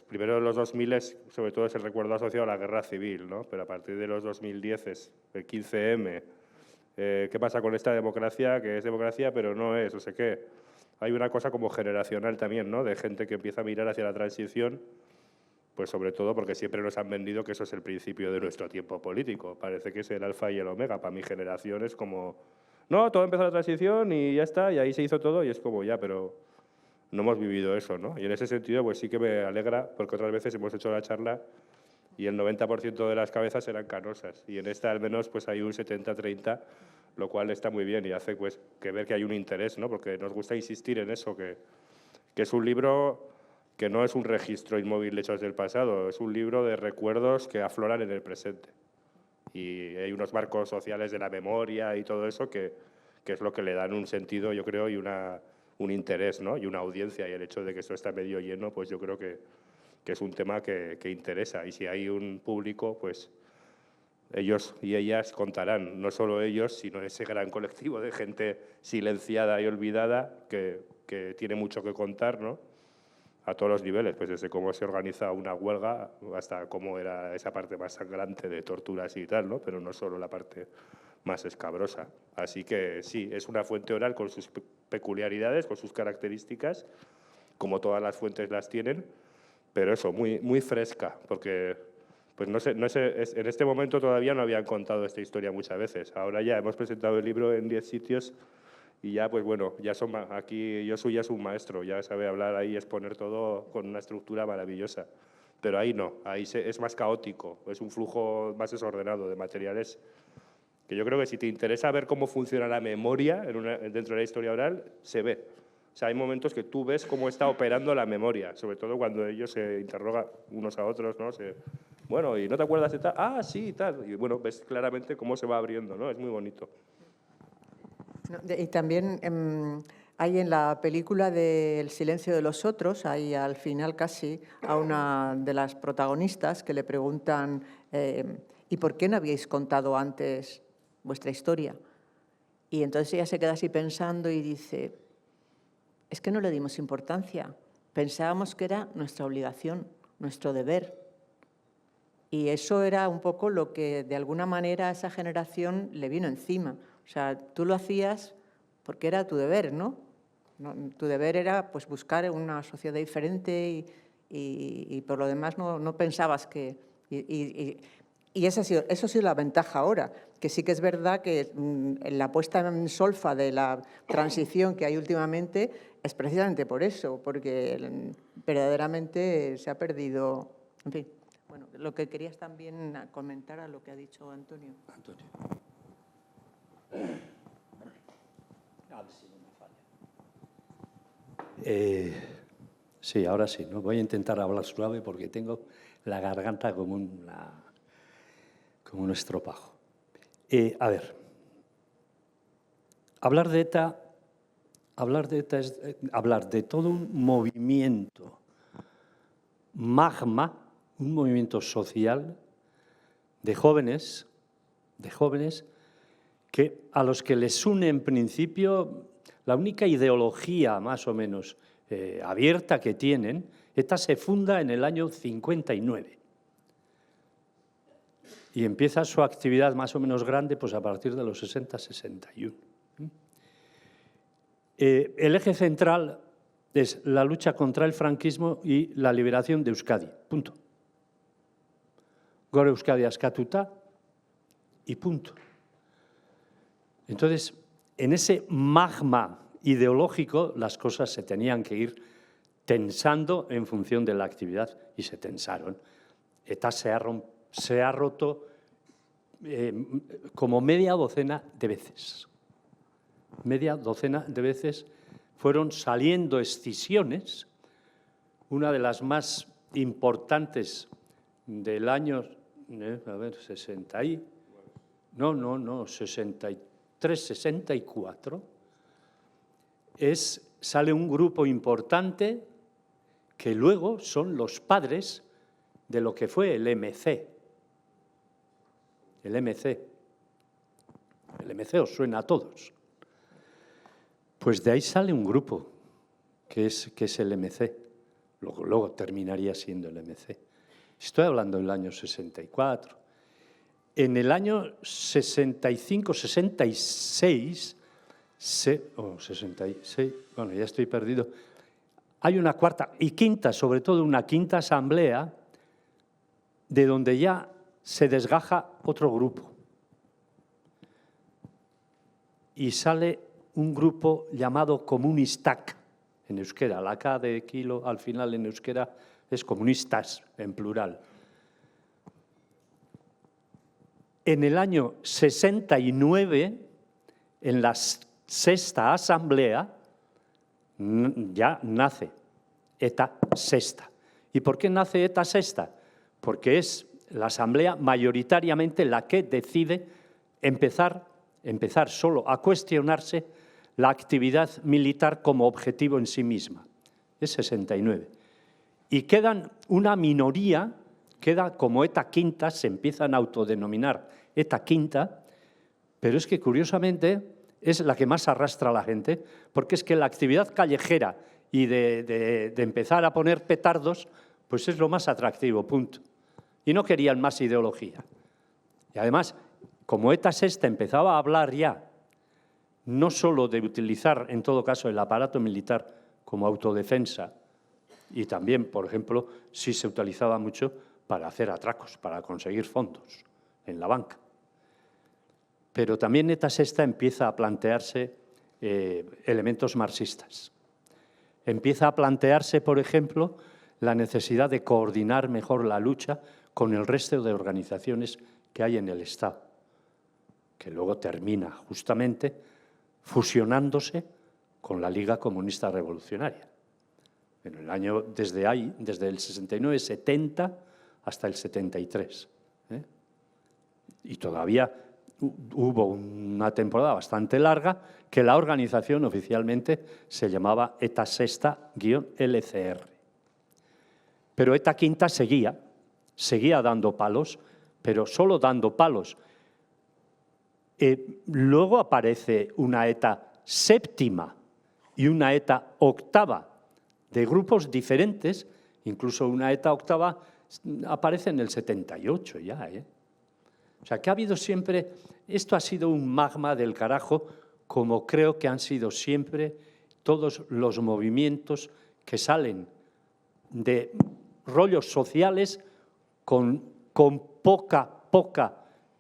primero de los 2000, sobre todo es el recuerdo asociado a la guerra civil, ¿no? Pero a partir de los 2010, el 15M, ¿qué pasa con esta democracia? Que es democracia, pero no es, o sea que hay una cosa como generacional también, ¿no? De gente que empieza a mirar hacia la transición, pues sobre todo porque siempre nos han vendido que eso es el principio de nuestro tiempo político. Parece que es el alfa y el omega. Para mi generación es como, no, todo empezó la transición y ya está, y ahí se hizo todo, y es como ya, pero no hemos vivido eso, ¿no? Y en ese sentido, pues sí que me alegra, porque otras veces hemos hecho la charla y el 90% de las cabezas eran canosas, y en esta al menos pues hay un 70-30, lo cual está muy bien y hace pues que ver que hay un interés, ¿no? Porque nos gusta insistir en eso, que es un libro que no es un registro inmóvil de hechos del pasado, es un libro de recuerdos que afloran en el presente. Y hay unos marcos sociales de la memoria y todo eso que es lo que le dan un sentido, yo creo, y un interés, ¿no? Y una audiencia. Y el hecho de que esto está medio lleno, pues yo creo que es un tema que interesa. Y si hay un público, pues ellos y ellas contarán, no solo ellos, sino ese gran colectivo de gente silenciada y olvidada que tiene mucho que contar, ¿no? A todos los niveles, pues desde cómo se organiza una huelga hasta cómo era esa parte más sangrante de torturas y tal, ¿no? Pero no solo la parte más escabrosa. Así que sí, es una fuente oral con sus peculiaridades, con sus características, como todas las fuentes las tienen, pero eso, muy, muy fresca, porque pues no sé, en este momento todavía no habían contado esta historia muchas veces. Ahora ya hemos presentado el libro en 10 sitios y ya, pues bueno, ya aquí Josu ya es un maestro, ya sabe hablar ahí, exponer todo con una estructura maravillosa. Pero ahí no, ahí es más caótico, es un flujo más desordenado de materiales que yo creo que si te interesa ver cómo funciona la memoria dentro de la historia oral, se ve. O sea, hay momentos que tú ves cómo está operando la memoria, sobre todo cuando ellos se interrogan unos a otros, ¿no? Bueno, ¿y no te acuerdas de tal? Ah, sí, y tal. Y bueno, ves claramente cómo se va abriendo, ¿no? Es muy bonito. Y también hay en la película de El silencio de los otros, hay al final casi a una de las protagonistas que le preguntan ¿y por qué no habíais contado antes vuestra historia? Y entonces ella se queda así pensando y dice, es que no le dimos importancia, pensábamos que era nuestra obligación, nuestro deber. Y eso era un poco lo que de alguna manera a esa generación le vino encima. O sea, tú lo hacías porque era tu deber, ¿no? Tu deber era pues, buscar una sociedad diferente y por lo demás no pensabas que... Y eso ha sido la ventaja ahora, que sí que es verdad que la puesta en solfa de la transición que hay últimamente es precisamente por eso, porque verdaderamente se ha perdido... En fin, bueno, lo que querías también comentar a lo que ha dicho Antonio. Sí, ahora sí, ¿no? Voy a intentar hablar suave porque tengo la garganta como un estropajo. A ver, hablar de ETA es hablar de todo un movimiento magma, un movimiento social de jóvenes que a los que les une en principio la única ideología más o menos abierta que tienen. ETA se funda en el año 59 y empieza su actividad más o menos grande pues a partir de los 60-61. El eje central es la lucha contra el franquismo y la liberación de Euskadi, punto. Gora Euskadi askatuta y punto. Entonces, en ese magma ideológico las cosas se tenían que ir tensando en función de la actividad y se tensaron. ETA se ha roto como media docena de veces. Media docena de veces fueron saliendo escisiones. Una de las más importantes del año, 63, 64, sale un grupo importante que luego son los padres de lo que fue el MC. El MC os suena a todos. Pues de ahí sale un grupo que es el MC. Luego terminaría siendo el MC. Estoy hablando del año 64. En el año 65, 66, 66, bueno, ya estoy perdido, hay una cuarta y quinta, sobre todo una quinta asamblea, de donde ya se desgaja otro grupo. Y sale un grupo llamado Comunistak, en euskera. La K de kilo al final en euskera es comunistas, en plural. En el año 69, en la sexta asamblea, ya nace ETA sexta. ¿Y por qué nace ETA sexta? Porque es la asamblea mayoritariamente la que decide empezar solo a cuestionarse la actividad militar como objetivo en sí misma. Es 69. Y quedan una minoría, queda como ETA quinta, se empiezan a autodenominar ETA quinta, pero es que curiosamente es la que más arrastra a la gente, porque es que la actividad callejera y de empezar a poner petardos, pues es lo más atractivo, punto. Y no querían más ideología. Y además, como ETA sexta empezaba a hablar ya, no solo de utilizar, en todo caso, el aparato militar como autodefensa, y también, por ejemplo, sí se utilizaba mucho para hacer atracos, para conseguir fondos en la banca. Pero también ETA sexta empieza a plantearse elementos marxistas. Empieza a plantearse, por ejemplo, la necesidad de coordinar mejor la lucha con el resto de organizaciones que hay en el Estado, que luego termina justamente fusionándose con la Liga Comunista Revolucionaria. En el año, desde el 69, 70 hasta el 73. Y todavía hubo una temporada bastante larga que la organización oficialmente se llamaba ETA sexta-LCR. Pero ETA quinta seguía dando palos, pero solo dando palos. Luego aparece una ETA séptima y una ETA octava de grupos diferentes, incluso una ETA octava aparece en el 78 ya. O sea, que ha habido siempre, esto ha sido un magma del carajo, como creo que han sido siempre todos los movimientos que salen de rollos sociales con poca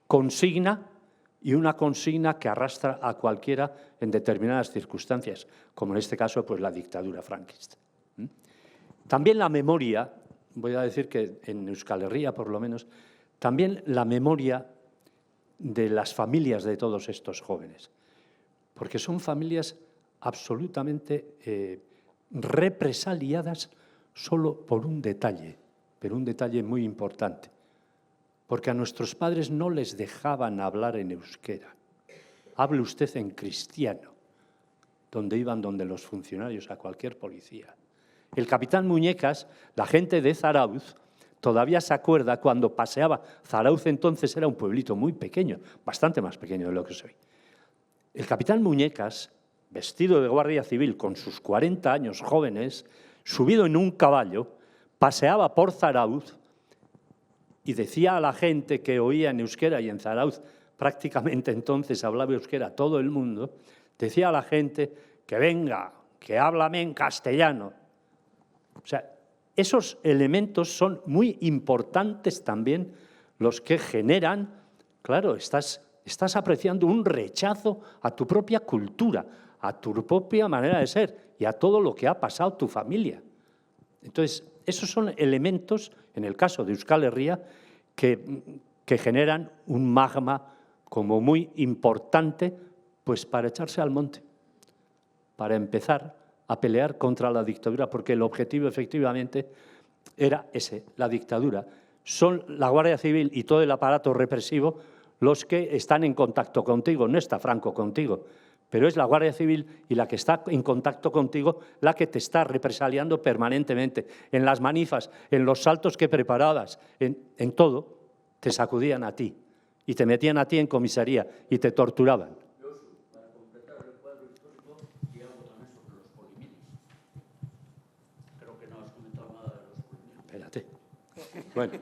consigna, y una consigna que arrastra a cualquiera en determinadas circunstancias, como en este caso pues la dictadura franquista. También la memoria, voy a decir que en Euskal Herria por lo menos, también la memoria de las familias de todos estos jóvenes, porque son familias absolutamente represaliadas solo por un detalle, pero un detalle muy importante. Porque a nuestros padres no les dejaban hablar en euskera. Hable usted en cristiano, donde iban donde los funcionarios, a cualquier policía. El capitán Muñecas, la gente de Zarauz, todavía se acuerda cuando paseaba. Zarauz entonces era un pueblito muy pequeño, bastante más pequeño de lo que soy. El capitán Muñecas, vestido de guardia civil con sus 40 años jóvenes, subido en un caballo, paseaba por Zarauz y decía a la gente que oía en euskera, y en Zarauz prácticamente entonces hablaba euskera todo el mundo, decía a la gente que venga, que háblame en castellano. O sea, esos elementos son muy importantes también, los que generan, claro, estás apreciando un rechazo a tu propia cultura, a tu propia manera de ser y a todo lo que ha pasado tu familia. Entonces, esos son elementos, en el caso de Euskal Herria, que generan un magma como muy importante pues para echarse al monte, para empezar a pelear contra la dictadura, porque el objetivo efectivamente era ese, la dictadura. Son la Guardia Civil y todo el aparato represivo los que están en contacto contigo, no está Franco contigo, pero es la Guardia Civil y la que está en contacto contigo la que te está represaliando permanentemente. En las manifas, en los saltos que preparabas, en todo, te sacudían a ti y te metían a ti en comisaría y te torturaban. Para completar el cuadro histórico y algo también sobre los polimilis. Creo que no has comentado nada de los polimilis. Espérate. Bueno.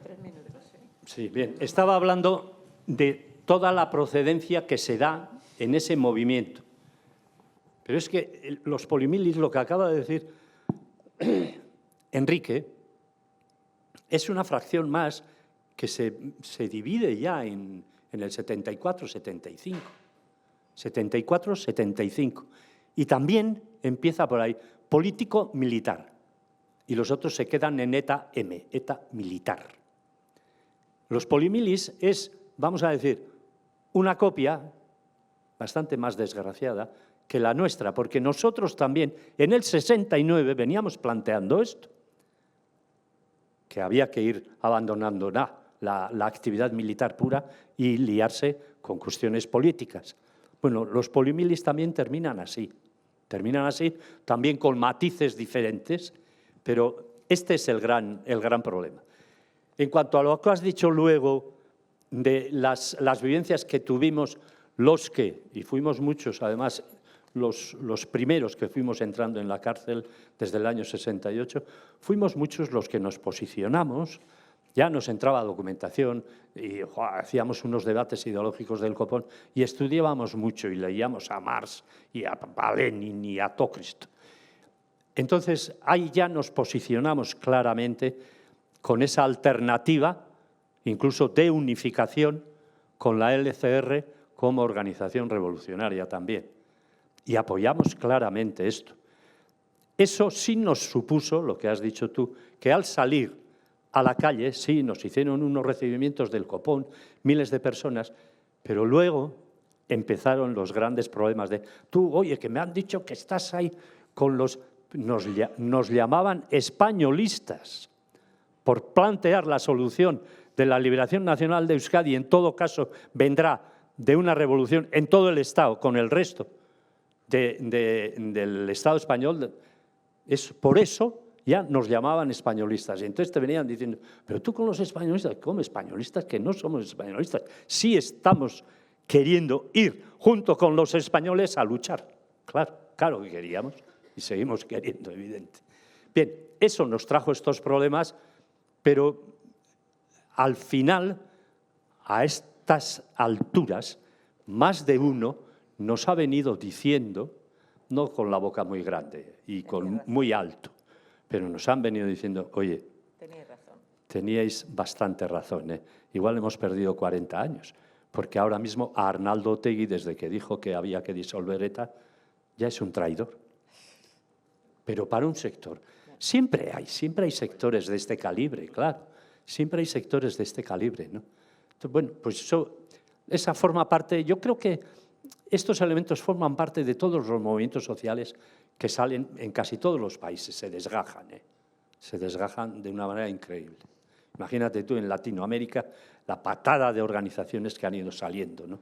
3 minutos, sí, bien. Estaba hablando de toda la procedencia que se da en ese movimiento. Pero es que los polimilis, lo que acaba de decir Enrique, es una fracción más que se divide ya en el 74-75. 74-75. Y también empieza por ahí, político-militar. Y los otros se quedan en ETA M, ETA militar. Los polimilis es, vamos a decir, una copia bastante más desgraciada que la nuestra, porque nosotros también en el 69 veníamos planteando esto, que había que ir abandonando la actividad militar pura y liarse con cuestiones políticas. Bueno, los polimilis también terminan así, también con matices diferentes, pero este es el gran problema. En cuanto a lo que has dicho luego de las vivencias que tuvimos y fuimos muchos, además, los primeros que fuimos entrando en la cárcel desde el año 68, fuimos muchos los que nos posicionamos, ya nos entraba documentación y hacíamos unos debates ideológicos del copón y estudiábamos mucho y leíamos a Marx y a Lenin y a Tócristo. Entonces, ahí ya nos posicionamos claramente con esa alternativa, incluso de unificación, con la LCR como organización revolucionaria también. Y apoyamos claramente esto. Eso sí nos supuso, lo que has dicho tú, que al salir a la calle, sí, nos hicieron unos recibimientos del copón, miles de personas, pero luego empezaron los grandes problemas de, tú, oye, que me han dicho que estás ahí con los... Nos llamaban españolistas por plantear la solución de la liberación nacional de Euskadi, en todo caso vendrá de una revolución en todo el Estado, con el resto del Estado español. Por eso ya nos llamaban españolistas. Y entonces te venían diciendo, pero tú con los españolistas, ¿cómo españolistas? Que no somos españolistas. Sí estamos queriendo ir junto con los españoles a luchar. Claro que queríamos. Y seguimos queriendo, evidente. Bien, eso nos trajo estos problemas, pero al final, a estas alturas, más de uno nos ha venido diciendo, no con la boca muy grande y con muy alto, pero nos han venido diciendo, oye, teníais bastante razón, ¿eh? Igual hemos perdido 40 años, porque ahora mismo a Arnaldo Otegi, desde que dijo que había que disolver ETA, ya es un traidor. Pero para un sector. Siempre hay sectores de este calibre, claro. Siempre hay sectores de este calibre, ¿no? Entonces, bueno, pues esa forma parte, yo creo que estos elementos forman parte de todos los movimientos sociales que salen en casi todos los países, se desgajan, ¿eh? Se desgajan de una manera increíble. Imagínate tú en Latinoamérica la patada de organizaciones que han ido saliendo, ¿no?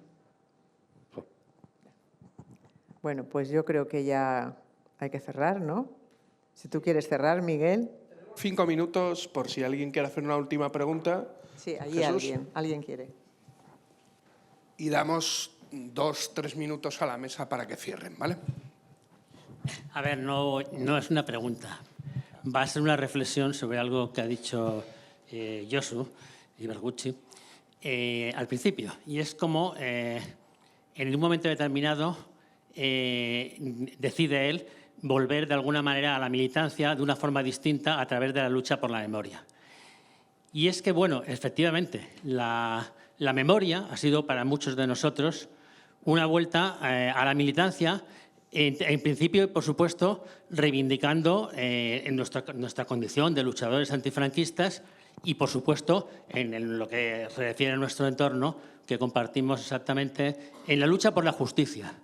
Bueno, pues yo creo que ya hay que cerrar, ¿no? Si tú quieres cerrar, Miguel. 5 minutos por si alguien quiere hacer una última pregunta. Sí, allí alguien quiere. Y damos 2-3 minutos a la mesa para que cierren, ¿vale? A ver, no es una pregunta. Va a ser una reflexión sobre algo que ha dicho Josu Ibarguchi al principio. Y es como en un momento determinado decide él volver de alguna manera a la militancia de una forma distinta a través de la lucha por la memoria. Y es que, bueno, efectivamente, la memoria ha sido para muchos de nosotros una vuelta a la militancia, en principio y, por supuesto, reivindicando en nuestra condición de luchadores antifranquistas y, por supuesto, en lo que se refiere a nuestro entorno, que compartimos exactamente en la lucha por la justicia.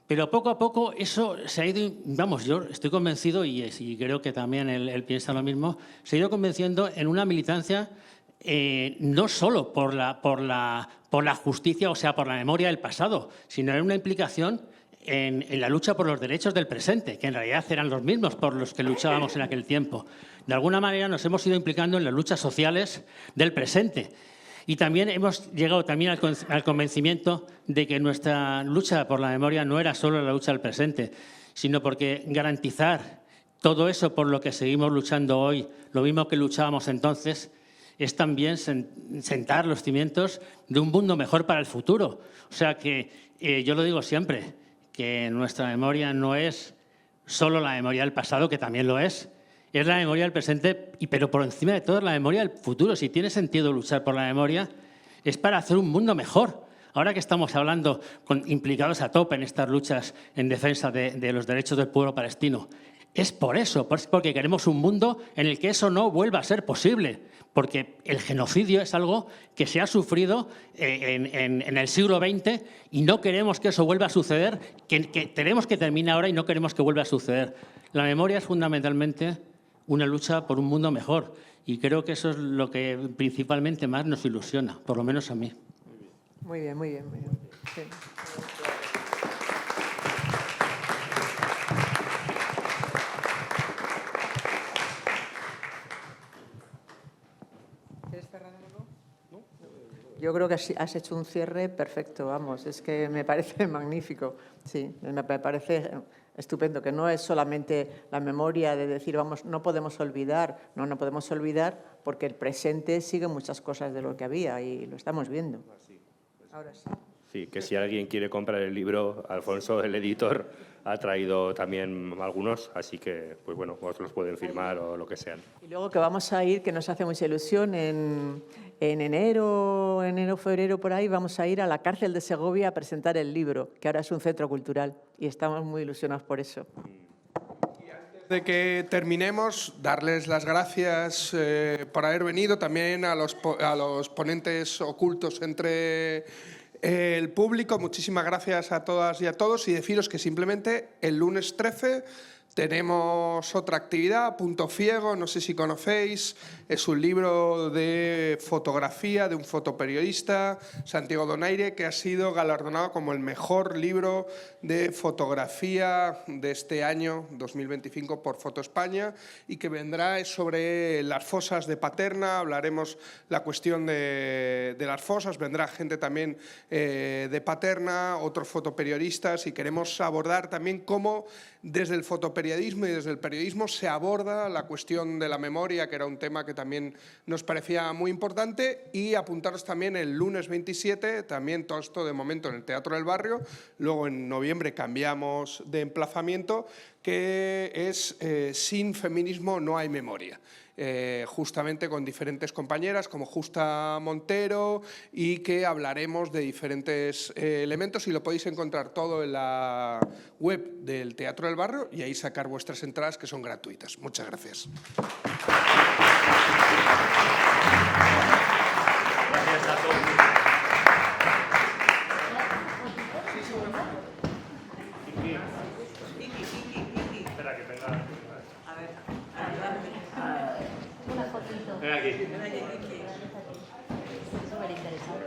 Pero poco a poco eso se ha ido, vamos, yo estoy convencido, y creo que también él piensa lo mismo, se ha ido convenciendo en una militancia no solo por la justicia, o sea, por la memoria del pasado, sino en una implicación en la lucha por los derechos del presente, que en realidad eran los mismos por los que luchábamos en aquel tiempo. De alguna manera nos hemos ido implicando en las luchas sociales del presente. Y también hemos llegado también al convencimiento de que nuestra lucha por la memoria no era solo la lucha del presente, sino porque garantizar todo eso por lo que seguimos luchando hoy, lo mismo que luchábamos entonces, es también sentar los cimientos de un mundo mejor para el futuro. O sea que yo lo digo siempre, que nuestra memoria no es solo la memoria del pasado, que también lo es la memoria del presente, pero por encima de todo es la memoria del futuro. Si tiene sentido luchar por la memoria, es para hacer un mundo mejor. Ahora que estamos hablando, implicados a tope en estas luchas en defensa de los derechos del pueblo palestino, es por eso, porque queremos un mundo en el que eso no vuelva a ser posible, porque el genocidio es algo que se ha sufrido en el siglo XX y no queremos que eso vuelva a suceder, que tenemos que terminar ahora y no queremos que vuelva a suceder. La memoria es fundamentalmente una lucha por un mundo mejor y creo que eso es lo que principalmente más nos ilusiona, por lo menos a mí. Muy bien, muy bien, muy bien. Sí. ¿Quieres cerrar algo? Yo creo que has hecho un cierre perfecto, vamos, es que me parece magnífico, sí, me parece estupendo, que no es solamente la memoria de decir, vamos, no podemos olvidar, no podemos olvidar porque el presente sigue muchas cosas de lo que había y lo estamos viendo. Ahora sí. Sí, que si alguien quiere comprar el libro, Alfonso, el editor, ha traído también algunos, así que, pues bueno, os los pueden firmar o lo que sean. Y luego que vamos a ir, que nos hace mucha ilusión, en enero, febrero, por ahí, vamos a ir a la cárcel de Segovia a presentar el libro, que ahora es un centro cultural, y estamos muy ilusionados por eso. Y antes de que terminemos, darles las gracias por haber venido, también a los ponentes ocultos entre el público. Muchísimas gracias a todas y a todos, y deciros que simplemente el lunes 13 tenemos otra actividad, Punto Ciego, no sé si conocéis, es un libro de fotografía de un fotoperiodista, Santiago Donaire, que ha sido galardonado como el mejor libro de fotografía de este año 2025 por Foto España, y que vendrá sobre las fosas de Paterna. Hablaremos la cuestión de las fosas, vendrá gente también de Paterna, otros fotoperiodistas, y queremos abordar también cómo desde el fotoperiodismo y desde el periodismo se aborda la cuestión de la memoria, que era un tema que también nos parecía muy importante, y apuntaros también el lunes 27, también todo esto de momento en el Teatro del Barrio, luego en noviembre cambiamos de emplazamiento, que es Sin feminismo no hay memoria. Justamente con diferentes compañeras como Justa Montero, y que hablaremos de diferentes elementos, y lo podéis encontrar todo en la web del Teatro del Barrio y ahí sacar vuestras entradas, que son gratuitas. Muchas gracias. Gracias a todos. Espera, que venga. A ver. Una fotito. Ven aquí. Súper interesante.